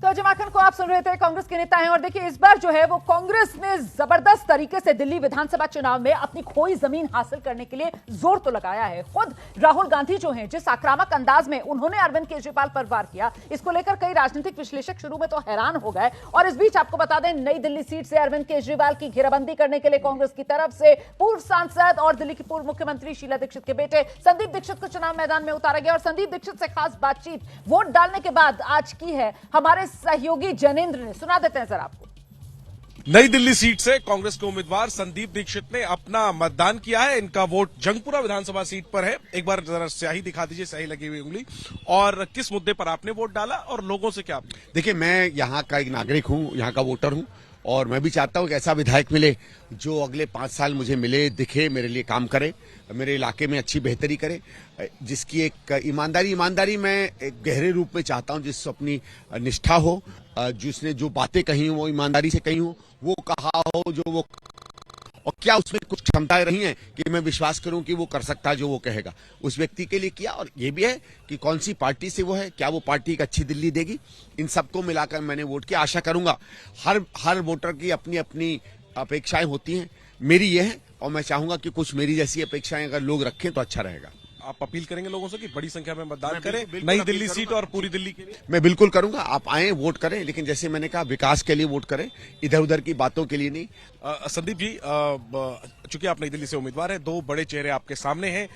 तो अजय माकन को आप सुन रहे थे, कांग्रेस के नेता हैं। और देखिए इस बार जो है वो कांग्रेस ने जबरदस्त तरीके से दिल्ली विधानसभा चुनाव में अपनी खोई जमीन हासिल करने के लिए जोर तो लगाया है। खुद राहुल गांधी जो हैं, जिस आक्रामक अंदाज में उन्होंने अरविंद केजरीवाल पर वार किया, इसको लेकर कई राजनीतिक विश्लेषक शुरू में तो हैरान हो गए। और इस बीच आपको बता दें, नई दिल्ली सीट से अरविंद केजरीवाल की घेराबंदी करने के लिए कांग्रेस की तरफ से पूर्व सांसद और दिल्ली की पूर्व मुख्यमंत्री शीला दीक्षित के बेटे संदीप दीक्षित को चुनाव मैदान में उतारा गया। और संदीप दीक्षित से खास बातचीत वोट डालने के बाद आज की है हमारे सहयोगी जनेंद्र ने, सुना देते हैं सर आपको। नई दिल्ली सीट से कांग्रेस के उम्मीदवार संदीप दीक्षित ने अपना मतदान किया है। इनका वोट जंगपुरा विधानसभा सीट पर है। एक बार जरा स्याही दिखा दीजिए, स्याही लगी हुई उंगली, और किस मुद्दे पर आपने वोट डाला और लोगों से क्या? देखिए, मैं यहाँ का एक नागरिक हूँ, यहाँ का वोटर हूँ, और मैं भी चाहता हूँ कि ऐसा विधायक मिले जो अगले 5 साल मुझे मिले, दिखे, मेरे लिए काम करे, मेरे इलाके में अच्छी बेहतरी करे, जिसकी एक ईमानदारी मैं एक गहरे रूप में चाहता हूँ, जिससे अपनी निष्ठा हो, जिसने जो बातें कही वो ईमानदारी से कही हो, वो कहा हो जो वो, और क्या उसमें कुछ क्षमताएं रही हैं कि मैं विश्वास करूं कि वो कर सकता है जो वो कहेगा, उस व्यक्ति के लिए किया। और ये भी है कि कौन सी पार्टी से वो है, क्या वो पार्टी एक अच्छी दिल्ली देगी, इन सबको मिलाकर मैंने वोट किया। आशा करूंगा हर वोटर की अपनी अपनी अपेक्षाएं होती हैं, मेरी ये है और मैं चाहूंगा कि कुछ मेरी जैसी अपेक्षाएं अगर लोग रखें तो अच्छा रहेगा। आप अपील करेंगे लोगों से कि बड़ी संख्या में मतदान करें नई दिल्ली सीट और पूरी दिल्ली के लिए? मैं बिल्कुल करूंगा, आप आए वोट करें, लेकिन जैसे मैंने कहा विकास के लिए वोट करें, इधर उधर की बातों के लिए नहीं। संदीप जी, चूंकि आप नई दिल्ली से उम्मीदवार हैं, दो बड़े चेहरे आपके सामने हैं,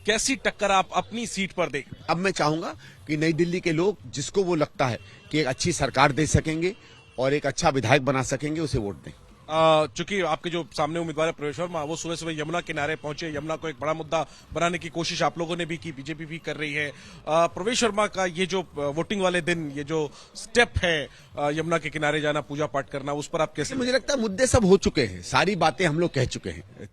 कैसी टक्कर आप अपनी सीट पर दें? अब मैं चाहूंगा कि नई दिल्ली के लोग जिसको वो लगता है कि एक अच्छी सरकार दे सकेंगे और एक अच्छा विधायक बना सकेंगे, उसे वोट दें। चूंकि आपके जो सामने उम्मीदवार है प्रवेश वर्मा, वो सुबह सुबह यमुना किनारे पहुंचे, यमुना को एक बड़ा मुद्दा बनाने की कोशिश आप लोगों ने भी की, बीजेपी भी कर रही है। प्रवेश वर्मा का ये जो वोटिंग वाले दिन ये जो स्टेप है यमुना के किनारे जाना, पूजा पाठ करना, उस पर आप कैसे? मुझे लगता है मुद्दे सब हो चुके हैं, सारी बातें हम लोग कह चुके हैं।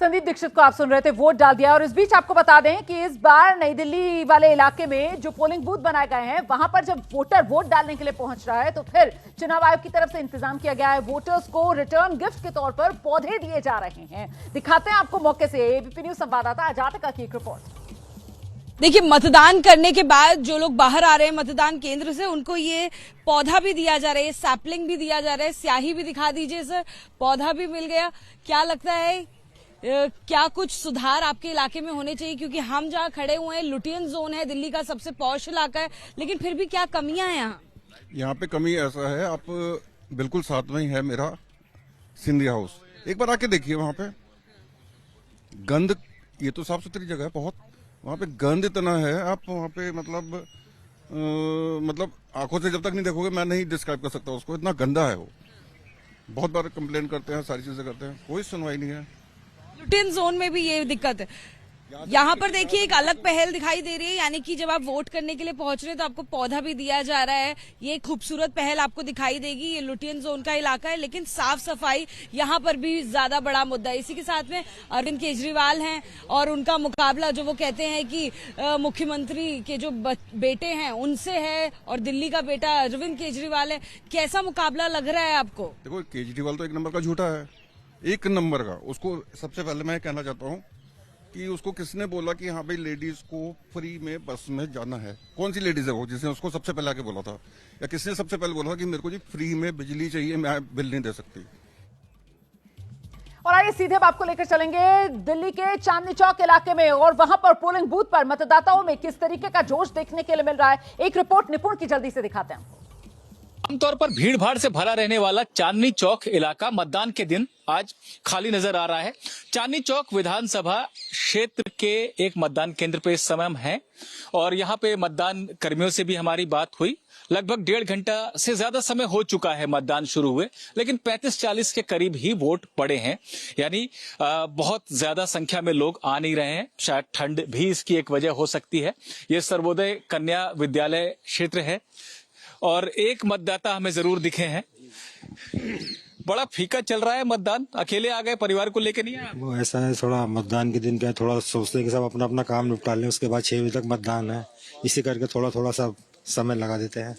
संदीप दीक्षित को आप सुन रहे थे, वोट डाल दिया। और इस बीच आपको बता दें कि इस बार नई दिल्ली वाले इलाके में जो पोलिंग बूथ बनाए गए हैं, वहां पर जब वोटर वोट डालने के लिए पहुंच रहा है तो फिर चुनाव आयोग की तरफ से इंतजाम किया गया है। वोटर्स को रिटर्न गिफ्ट के तौर पर पौधे दिए जा रहे हैं। दिखाते हैं आपको मौके से एबीपी न्यूज संवाददाता अजातिका की एक रिपोर्ट। देखिए, मतदान करने के बाद जो लोग बाहर आ रहे हैं मतदान केंद्र से, उनको ये पौधा भी दिया जा रहा है, सैपलिंग भी दिया जा रहा है। स्याही भी दिखा दीजिए सर, पौधा भी मिल गया। क्या लगता है क्या कुछ सुधार आपके इलाके में होने चाहिए? क्योंकि हम जहाँ खड़े हुए हैं लुटियन जोन है, दिल्ली का सबसे पॉश इलाका है, लेकिन फिर भी क्या कमियां हैं यहाँ? यहाँ पे कमी ऐसा है, आप बिल्कुल साथ में ही है मेरा सिंधिया हाउस, एक बार आके देखिए। वहाँ पे गंद, ये तो साफ सुथरी जगह है बहुत, वहाँ पे गंद इतना है, आप वहाँ पे मतलब आंखों से जब तक नहीं देखोगे मैं नहीं डिस्क्राइब कर सकता उसको, इतना गंदा है वो। बहुत बार कंप्लेन करते हैं, सारी चीजें करते हैं, कोई सुनवाई नहीं है। लुटियन जोन में भी ये दिक्कत है। यहाँ पर देखिए एक अलग पहल दिखाई दे रही है, यानी कि जब आप वोट करने के लिए पहुंच रहे हैं तो आपको पौधा भी दिया जा रहा है। ये खूबसूरत पहल आपको दिखाई देगी। ये लुटियन जोन का इलाका है, लेकिन साफ सफाई यहाँ पर भी ज्यादा बड़ा मुद्दा है। इसी के साथ में अरविंद केजरीवाल हैं और उनका मुकाबला जो वो कहते हैं कि मुख्यमंत्री के जो बेटे हैं उनसे है और दिल्ली का बेटा अरविंद केजरीवाल है। कैसा मुकाबला लग रहा है आपको? देखो, केजरीवाल तो एक नंबर का झूठा है, एक नंबर का। उसको सबसे पहले मैं कहना चाहता हूँ कि उसको किसने बोला कि हाँ भाई लेडीज को फ्री में बस में जाना है? कौन सी लेडीज है वो जिसने उसको सबसे पहले आके बोला था? या किसने सबसे पहले बोला था कि मेरे को जी फ्री में बिजली चाहिए, मैं बिल नहीं दे सकती? और आइए सीधे अब आपको लेकर चलेंगे दिल्ली के चांदनी चौक इलाके में, और वहां पर पोलिंग बूथ पर मतदाताओं में किस तरीके का जोश देखने के लिए मिल रहा है। एक रिपोर्ट निपुण की जल्दी से दिखाते हैं। आमतौर पर भीड़ भाड़ से भरा रहने वाला चांदनी चौक इलाका मतदान के दिन आज खाली नजर आ रहा है। चांदनी चौक विधानसभा क्षेत्र के एक मतदान केंद्र पे इस समय हम हैं और यहाँ पे मतदान कर्मियों से भी हमारी बात हुई। लगभग 1.5 घंटा से ज्यादा समय हो चुका है मतदान शुरू हुए, लेकिन 35-40 के करीब ही वोट पड़े हैं, यानी बहुत ज्यादा संख्या में लोग आ नहीं रहे हैं। शायद ठंड भी इसकी एक वजह हो सकती है। ये सर्वोदय कन्या विद्यालय क्षेत्र है और एक मतदाता हमें जरूर दिखे हैं। बड़ा फीका चल रहा है मतदान, अकेले आ गए, परिवार को लेके नहीं आया? वो ऐसा है, थोड़ा मतदान के दिन क्या थोड़ा सोचते हैं कि सब अपना अपना काम निपटा लें, उसके बाद 6 बजे तक मतदान है, इसी करके थोड़ा थोड़ा सा समय लगा देते हैं।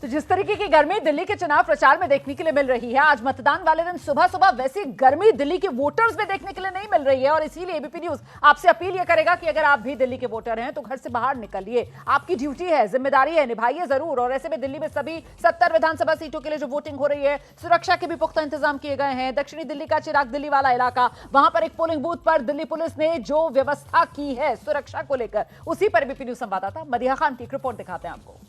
तो जिस तरीके की गर्मी दिल्ली के चुनाव प्रचार में देखने के लिए मिल रही है, आज मतदान वाले दिन सुबह सुबह वैसी गर्मी दिल्ली के वोटर्स में देखने के लिए नहीं मिल रही है। और इसीलिए एबीपी न्यूज आपसे अपील ये करेगा कि अगर आप भी दिल्ली के वोटर हैं तो घर से बाहर निकलिए, आपकी ड्यूटी है, जिम्मेदारी है, निभाइए जरूर। और ऐसे में दिल्ली में सभी 70 विधानसभा सीटों के लिए जो वोटिंग हो रही है, सुरक्षा के भी पुख्ता इंतजाम किए गए हैं। दक्षिणी दिल्ली का चिराग दिल्ली वाला इलाका, वहां पर एक पोलिंग बूथ पर दिल्ली पुलिस ने जो व्यवस्था की है सुरक्षा को लेकर, उसी पर एबीपी न्यूज संवाददाता मदिहा खान की रिपोर्ट दिखाते हैं आपको।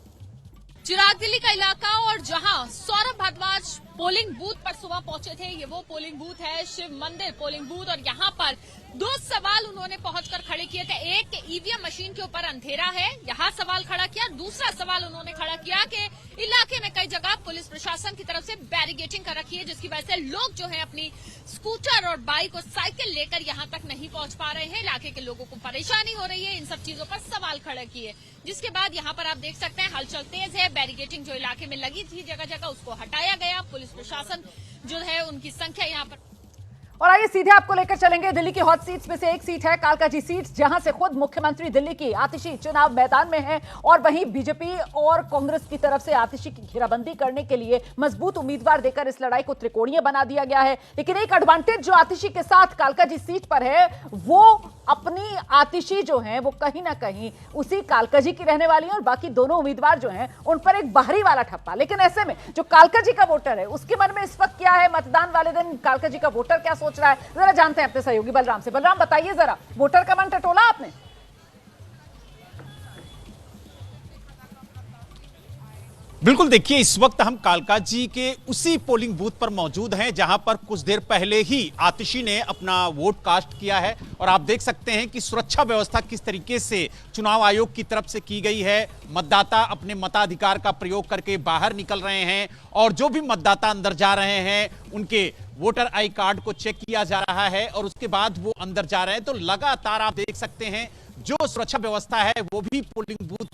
चिराग दिल्ली का इलाका और जहां सौरभ भारद्वाज पोलिंग बूथ पर सुबह पहुंचे थे, ये वो पोलिंग बूथ है, शिव मंदिर पोलिंग बूथ। और यहाँ पर 2 सवाल उन्होंने पहुंचकर खड़े किए थे। एक, ईवीएम मशीन के ऊपर अंधेरा है, यहाँ सवाल खड़ा किया। दूसरा सवाल उन्होंने खड़ा किया कि इलाके में कई जगह पुलिस प्रशासन की तरफ से बैरिगेटिंग कर रखी है, जिसकी वजह से लोग जो है अपनी स्कूटर और बाइक और साइकिल लेकर यहाँ तक नहीं पहुंच पा रहे हैं। इलाके के लोगों को परेशानी हो रही है, इन सब चीजों पर सवाल खड़े किए। जिसके बाद यहाँ पर आप देख सकते हैं हलचल तेज है। बैरिगेटिंग जो इलाके में लगी थी जगह जगह, उसको हटाया गया। पुलिस प्रशासन जो है उनकी संख्या यहाँ पर। और आइए सीधे आपको लेकर चलेंगे दिल्ली की हॉट सीट्स में से एक सीट है कालकाजी सीट, जहां से खुद मुख्यमंत्री दिल्ली की आतिशी चुनाव मैदान में है और वहीं बीजेपी और कांग्रेस की तरफ से आतिशी की घेराबंदी करने के लिए मजबूत उम्मीदवार देकर इस लड़ाई को त्रिकोणीय बना दिया गया है। लेकिन एक एडवांटेज जो आतिशी के साथ कालकाजी सीट पर है, वो अपनी आतिशी जो है वो कहीं ना कहीं उसी कालकाजी की रहने वाली है और बाकी दोनों उम्मीदवार जो हैं उन पर एक बाहरी वाला ठप्पा। लेकिन ऐसे में जो कालकाजी का वोटर है उसके मन में इस वक्त क्या है, मतदान वाले दिन कालकाजी का वोटर क्या सोच रहा है, जरा जानते हैं अपने सहयोगी बलराम से। बलराम बताइए जरा, वोटर का मन टटोला आपने? बिल्कुल, देखिए इस वक्त हम कालकाजी के उसी पोलिंग बूथ पर मौजूद हैं जहां पर कुछ देर पहले ही आतिशी ने अपना वोट कास्ट किया है और आप देख सकते हैं कि सुरक्षा व्यवस्था किस तरीके से चुनाव आयोग की तरफ से की गई है। मतदाता अपने मताधिकार का प्रयोग करके बाहर निकल रहे हैं और जो भी मतदाता अंदर जा रहे हैं उनके वोटर आई कार्ड को चेक किया जा रहा है और उसके बाद वो अंदर जा रहे हैं। तो लगातार आप देख सकते हैं जो सुरक्षा व्यवस्था है वो भी पोलिंग बूथ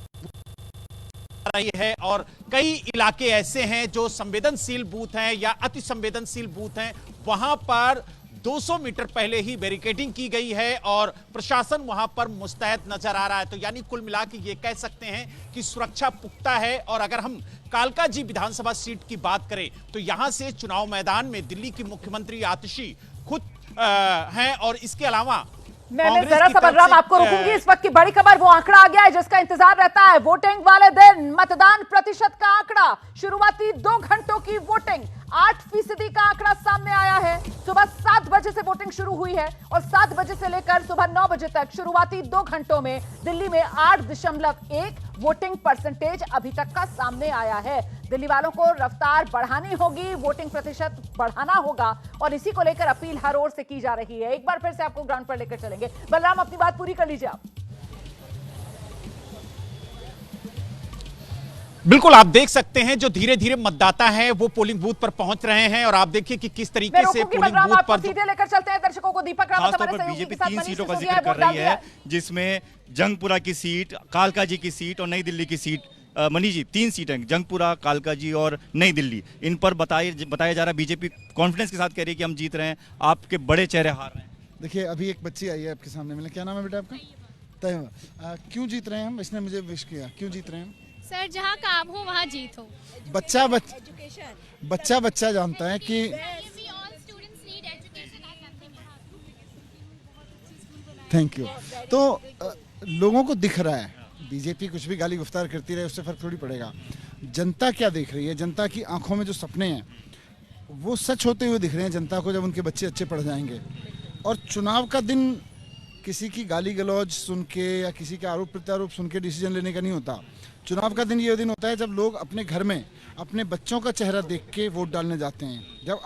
रही है और कई इलाके ऐसे हैं जो संवेदनशील बूथ हैं या अति संवेदनशील बूथ हैं, वहां पर 200 मीटर पहले ही बैरिकेडिंग की गई है और प्रशासन वहां पर मुस्तैद नजर आ रहा है। तो यानी कुल मिला के ये कह सकते हैं कि सुरक्षा पुख्ता है। और अगर हम कालकाजी विधानसभा सीट की बात करें तो यहां से चुनाव मैदान में दिल्ली की मुख्यमंत्री आतिशी खुद हैं और इसके अलावा मैं जरा सा बलराम आपको रोकूंगी। इस वक्त की बड़ी खबर वो आंकड़ा आ गया है जिसका इंतजार रहता है, वोटिंग वाले दिन मतदान प्रतिशत का आंकड़ा। शुरुआती 2 घंटों की वोटिंग 8% का आंकड़ा सामने आया है। सुबह 7 बजे से वोटिंग शुरू हुई है और 7 बजे से लेकर सुबह 9 बजे तक शुरुआती 2 घंटों में दिल्ली में 8.1 वोटिंग परसेंटेज अभी तक का सामने आया है। दिल्ली वालों को रफ्तार बढ़ानी होगी, वोटिंग प्रतिशत बढ़ाना होगा और इसी को लेकर अपील हर ओर से की जा रही है। एक बार फिर से आपको ग्राउंड पर लेकर चलेंगे। बलराम अपनी बात पूरी कर लीजिए आप। बिल्कुल, आप देख सकते हैं जो धीरे धीरे मतदाता हैं वो पोलिंग बूथ पर पहुंच रहे हैं और आप देखिए कि किस तरीके से पोलिंग बूथ पर सीधे लेकर चलते हैं दर्शकों को। दीपक रावत हमारे सहयोगी के साथ बीजेपी 3 सीटों का जिक्र कर रही है, जिसमें जंगपुरा की सीट, कालकाजी की सीट और नई दिल्ली की सीट। मनीष जी, 3 सीटें जंगपुरा, कालकाजी और नई दिल्ली, इन पर बताया जा रहा है बीजेपी कॉन्फिडेंस के साथ कह रही है कि हम जीत रहे हैं, आपके बड़े चेहरे हार रहे हैं। देखिए, अभी एक बच्ची आई है आपके सामने मिले, क्या नाम है बेटा आपका? तय। क्यों जीत रहे हैं हम? इसने मुझे विश किया, क्यों जीत रहे हैं हम? सर, जहाँ काम हो वहाँ जीत हो। बच्चा जानता है कि थैंक यू। तो लोगों को दिख रहा है बीजेपी कुछ भी गाली गुफ्तार करती रहे उससे फर्क थोड़ी पड़ेगा। जनता क्या देख रही है, जनता की आंखों में जो सपने हैं वो सच होते हुए दिख रहे हैं जनता को जब उनके बच्चे अच्छे पढ़ जाएंगे। और चुनाव का दिन किसी की गाली गलौज सुन के या किसी के आरोप प्रत्यारोप सुन के डिसीजन लेने का नहीं होता। चुनाव का दिन ये दिन होता है जब लोग अपने घर में अपने बच्चों का चेहरा देख के वोट डालने जाते हैं, जब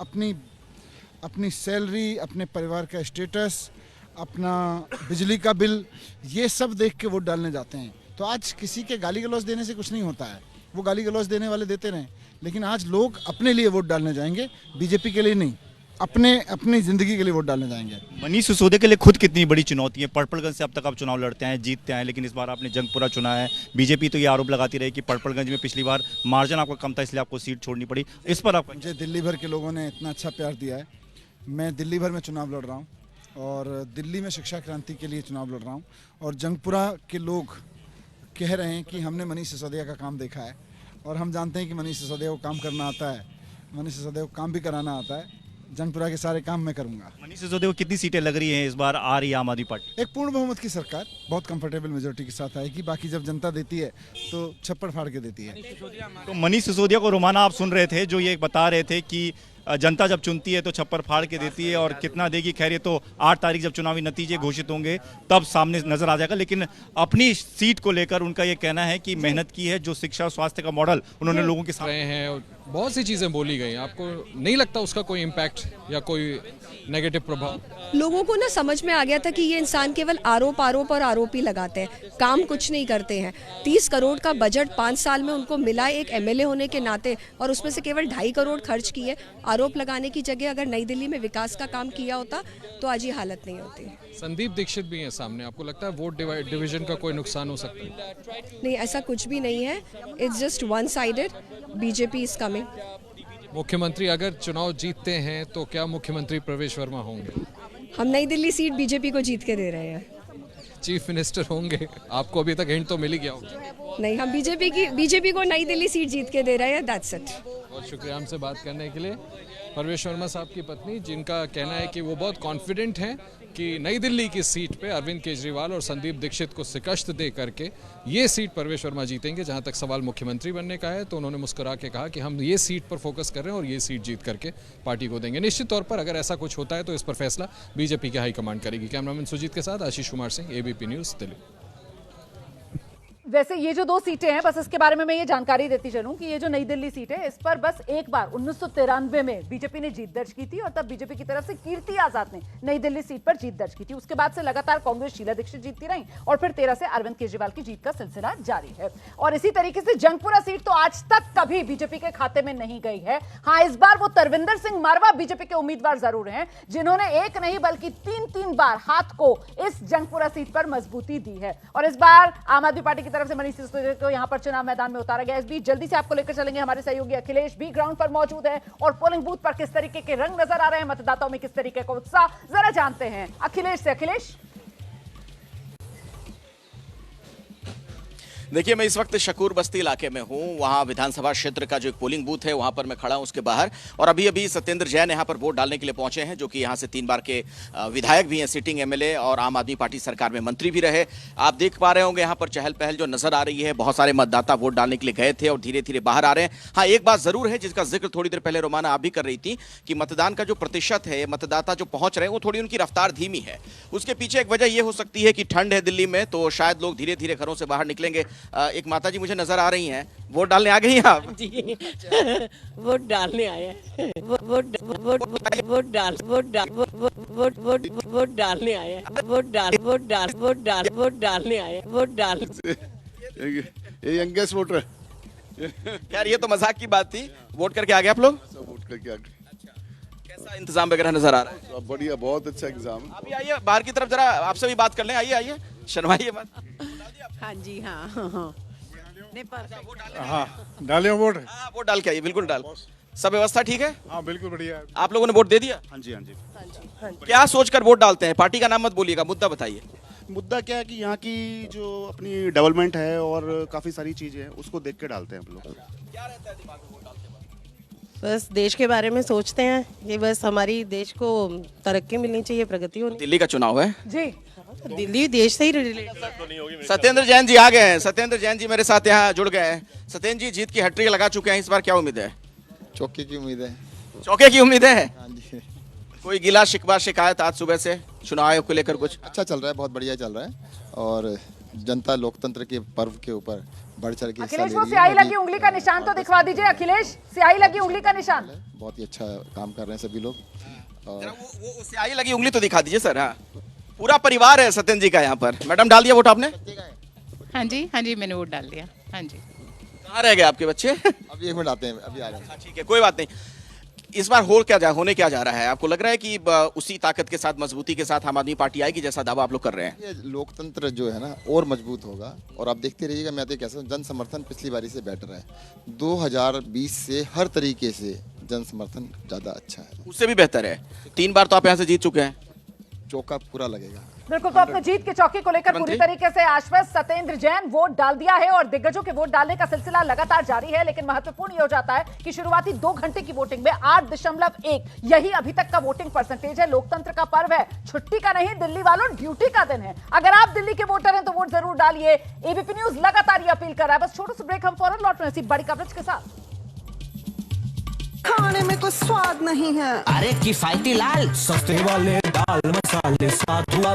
अपनी सैलरी, अपने परिवार का स्टेटस, अपना बिजली का बिल, ये सब देख के वोट डालने जाते हैं। तो आज किसी के गाली गलौज देने से कुछ नहीं होता है, वो गाली गलौज देने वाले देते रहें, लेकिन आज लोग अपने लिए वोट डालने जाएंगे, बीजेपी के लिए नहीं, अपनी जिंदगी के लिए वोट डालने जाएंगे। मनीष सिसोदिया के लिए खुद कितनी बड़ी चुनौती है? पर्पलगंज से अब तक आप चुनाव लड़ते हैं, जीतते हैं, लेकिन इस बार आपने जंगपुरा चुना है। बीजेपी तो ये आरोप लगाती रही कि पर्पलगंज में पिछली बार मार्जिन आपका कम था इसलिए आपको सीट छोड़नी पड़ी। इस पर आप? मुझे दिल्ली भर के लोगों ने इतना अच्छा प्यार दिया है, मैं दिल्ली भर में चुनाव लड़ रहा हूँ और दिल्ली में शिक्षा क्रांति के लिए चुनाव लड़ रहा हूँ और जंगपुरा के लोग कह रहे हैं कि हमने मनीष सिसोदिया का काम देखा है और हम जानते हैं कि मनीष सिसोदिया को काम करना आता है, मनीष सिसोदिया को काम भी कराना आता है। जंगपुरा के सारे काम मैं करूंगा। मनीष सिसोदिया को कितनी सीटें लग रही हैं इस बार आ रही है आम आदमी पार्टी? एक पूर्ण बहुमत की सरकार बहुत कंफर्टेबल मेजोरिटी के साथ आएगी। बाकी जब जनता देती है तो छप्पड़ फाड़ के देती है। तो मनीष सिसोदिया को रोमाना आप सुन रहे थे, जो ये बता रहे थे कि जनता जब चुनती है तो छप्पर फाड़ के देती है और कितना देगी, खैर ये तो 8 तारीख जब चुनावी नतीजे घोषित होंगे तब सामने नजर आ जाएगा। लेकिन अपनी सीट को लेकर उनका ये कहना है कि मेहनत की है, जो शिक्षा और स्वास्थ्य का मॉडल उन्होंने लोगों के साथ हैं, बहुत सी चीजें बोली गई, आपको नहीं लगता उसका कोई इम्पैक्ट या कोई नेगेटिव प्रभाव? लोगों को ना समझ में आ गया था कि ये इंसान केवल आरोप और आरोप ही लगाते हैं, काम कुछ नहीं करते हैं। 30 करोड़ का बजट 5 साल में उनको मिला एक एमएलए होने के नाते और उसमें से केवल 2.5 करोड़ खर्च किए। आरोप लगाने की जगह अगर नई दिल्ली में विकास का काम किया होता तो आज ये हालत नहीं होती। संदीप दीक्षित भी है सामने, आपको लगता है वोट डिवीजन का कोई नुकसान हो सकता है? नहीं, ऐसा कुछ भी नहीं है। It's just one sided. BJP is coming. मुख्यमंत्री अगर चुनाव जीतते हैं तो क्या मुख्यमंत्री प्रवेश वर्मा होंगे? हम नई दिल्ली सीट बीजेपी को जीत के दे रहे हैं। चीफ मिनिस्टर होंगे? आपको अभी तक हिंट तो मिल ही गया होगा। नहीं, हम बीजेपी को नई दिल्ली सीट जीत के दे रहे हैं। That's it. बहुत शुक्रिया हमसे बात करने के लिए। परवेश वर्मा साहब की पत्नी, जिनका कहना है कि वो बहुत कॉन्फिडेंट हैं कि नई दिल्ली की सीट पे अरविंद केजरीवाल और संदीप दीक्षित को शिकस्त दे करके ये सीट परवेश वर्मा जीतेंगे। जहां तक सवाल मुख्यमंत्री बनने का है तो उन्होंने मुस्कुरा के कहा कि हम ये सीट पर फोकस कर रहे हैं और ये सीट जीत करके पार्टी को देंगे। निश्चित तौर पर अगर ऐसा कुछ होता है तो इस पर फैसला बीजेपी की हाईकमान करेगी। कैमरामैन सुजीत के साथ आशीष कुमार सिंह, एबीपी न्यूज, दिल्ली। वैसे ये जो 2 सीटें हैं, बस इसके बारे में मैं ये जानकारी देती चलूं कि ये जो नई दिल्ली सीट है, इस पर बस एक बार 1993 में बीजेपी ने जीत दर्ज की थी और तब बीजेपी की तरफ से कीर्ति आजाद ने नई दिल्ली सीट पर जीत दर्ज की थी। उसके बाद से लगातार कांग्रेस शीला दीक्षित जीतती रही और फिर 13 से अरविंद केजरीवाल की जीत का सिलसिला जारी है। और इसी तरीके से जंगपुरा सीट तो आज तक कभी बीजेपी के खाते में नहीं गई है। हाँ, इस बार वो तरविंदर सिंह मारवा बीजेपी के उम्मीदवार जरूर हैं, जिन्होंने एक नहीं बल्कि 3 बार हाथ को इस जंगपुरा सीट पर मजबूती दी है। और इस बार आम आदमी पार्टी की तरफ से मनीष सिसोदिया को यहां पर चुनाव मैदान में उतारा गया। इस बीच जल्दी से आपको लेकर चलेंगे, हमारे सहयोगी अखिलेश भी ग्राउंड पर मौजूद है और पोलिंग बूथ पर किस तरीके के रंग नजर आ रहे हैं, मतदाताओं में किस तरीके का उत्साह, जरा जानते हैं अखिलेश से। अखिलेश, देखिए, मैं इस वक्त शकूर बस्ती इलाके में हूं। वहां विधानसभा क्षेत्र का जो एक पोलिंग बूथ है वहां पर मैं खड़ा हूं उसके बाहर, और अभी सत्येंद्र जैन यहां पर वोट डालने के लिए पहुंचे हैं, जो कि यहां से 3 बार के विधायक भी हैं, सिटिंग एमएलए और आम आदमी पार्टी सरकार में मंत्री भी रहे। आप देख पा रहे होंगे यहां पर चहल पहल जो नजर आ रही है। बहुत सारे मतदाता वोट डालने के लिए गए थे और धीरे धीरे बाहर आ रहे हैं। हाँ, एक बात जरूर है जिसका जिक्र थोड़ी देर पहले रोमाना आप भी कर रही थी कि मतदान का जो प्रतिशत है, मतदाता जो पहुंच रहे हैं, वो थोड़ी उनकी रफ्तार धीमी है। उसके पीछे एक वजह यह हो सकती है कि ठंड है दिल्ली में, तो शायद लोग धीरे धीरे घरों से बाहर निकलेंगे। एक माता मुझे नजर आ रही हैं, वोट डालने आ गई हैं आप? जी, वोट डालने आए हैं। वोट डालने आए हैं। वोट डाल ये यंगेस्ट वोटर। यार, ये तो मजाक की बात थी। वोट करके आ गए आप लोग? सब वोट करके आ गए। कैसा इंतजाम वगैरह नजर आ रहा है? बढ़िया, बहुत अच्छा एग्जाम। अभी आइए बाहर की तरफ, जरा आपसे भी बात कर लें। आइए, शर्माइए मत। हाँ जी, हाँ। हाँ, डाले वोट। हाँ, वोट डाल के आइए, बिल्कुल डाल। सब व्यवस्था ठीक है? हाँ, बिल्कुल बढ़िया। आप लोगों ने वोट दे दिया? हाँ जी। क्या सोचकर वोट डालते हैं? पार्टी का नाम मत बोलिएगा, मुद्दा बताइए। मुद्दा क्या है कि यहाँ की जो अपनी डेवलपमेंट है और काफी सारी चीजें हैं, उसको देख के डालते हैं हम लोग। क्या रहता है दिमाग में वोट डालते वक्त? बस देश के बारे में सोचते हैं कि बस हमारी देश को तरक्की मिलनी चाहिए, प्रगति होनी। दिल्ली का चुनाव है जी, दिल्ली देश से ही रिलेटेड। सत्येंद्र जैन जी आ गए हैं। सत्येंद्र जैन जी मेरे साथ यहाँ जुड़ गए हैं। सत्येंद्र जी, जीत की हैट्रिक लगा चुके हैं, इस बार क्या उम्मीद है? चौके की उम्मीद है। चौके की उम्मीद है? हाँ जी। कोई गिला शिकवा शिकायत आज सुबह से चुनाव आयोग को लेकर कुछ? अच्छा चल रहा है, बहुत बढ़िया चल रहा है और जनता लोकतंत्र के पर्व के ऊपर बढ़ चढ़ के हिस्सा ले अखिलेश, वो रही है। स्याही लगी उंगली का निशान तो दिखवा दीजिए। अखिलेश, स्याही लगी उंगली का निशान। बहुत ही अच्छा काम कर रहे हैं सभी लोग। और वो स्याही लगी उंगली तो दिखा दीजिए सर। हाँ, पूरा परिवार है सत्येंद्र जी का यहाँ पर। मैडम, डाल दिया वोट आपने? हाँ जी, मैंने वोट डाल दिया। हाँ जी। कहाँ रह गए आपके बच्चे? अभी 1 मिनट आते हैं, अभी आ रहे हैं। ठीक है, कोई बात नहीं। इस बार होने क्या जा रहा है? आपको लग रहा है कि उसी ताकत के साथ, मजबूती के साथ आम आदमी पार्टी आएगी जैसा दावा आप लोग कर रहे हैं? ये लोकतंत्र जो है ना और मजबूत होगा और आप देखते रहिएगा। मैं तो कैसा जन समर्थन पिछली बारी से बेटर है। 2020 से हर तरीके से जन समर्थन ज्यादा अच्छा है, उससे भी बेहतर है। 3 बार तो आप यहाँ से जीत चुके हैं। चौका पूरा लगेगा। बिल्कुल, तो अपने जीत के चौके को लेकर पूरी तरीके से आश्वस्त सत्येंद्र जैन। वोट डाल दिया है और दिग्गजों के वोट डालने का सिलसिला लगातार जारी है, लेकिन महत्वपूर्ण ये हो जाता है कि शुरुआती 2 घंटे की वोटिंग में 8.1 यही अभी तक का वोटिंग परसेंटेज है। लोकतंत्र का पर्व है, छुट्टी का नहीं, दिल्ली वालों ड्यूटी का दिन है। अगर आप दिल्ली के वोटर हैं तो वोट जरूर डालिए। एबीपी न्यूज लगातार ये अपील कर रहा है। बस छोटा सा ब्रेक, हम फौरन लौट रहे हैं इसी बड़ी कवरेज के साथ। खाने में कोई स्वाद नहीं है, अरे किफायती लाल सस्ते वाले दाल मसाले, स्वाद हुआ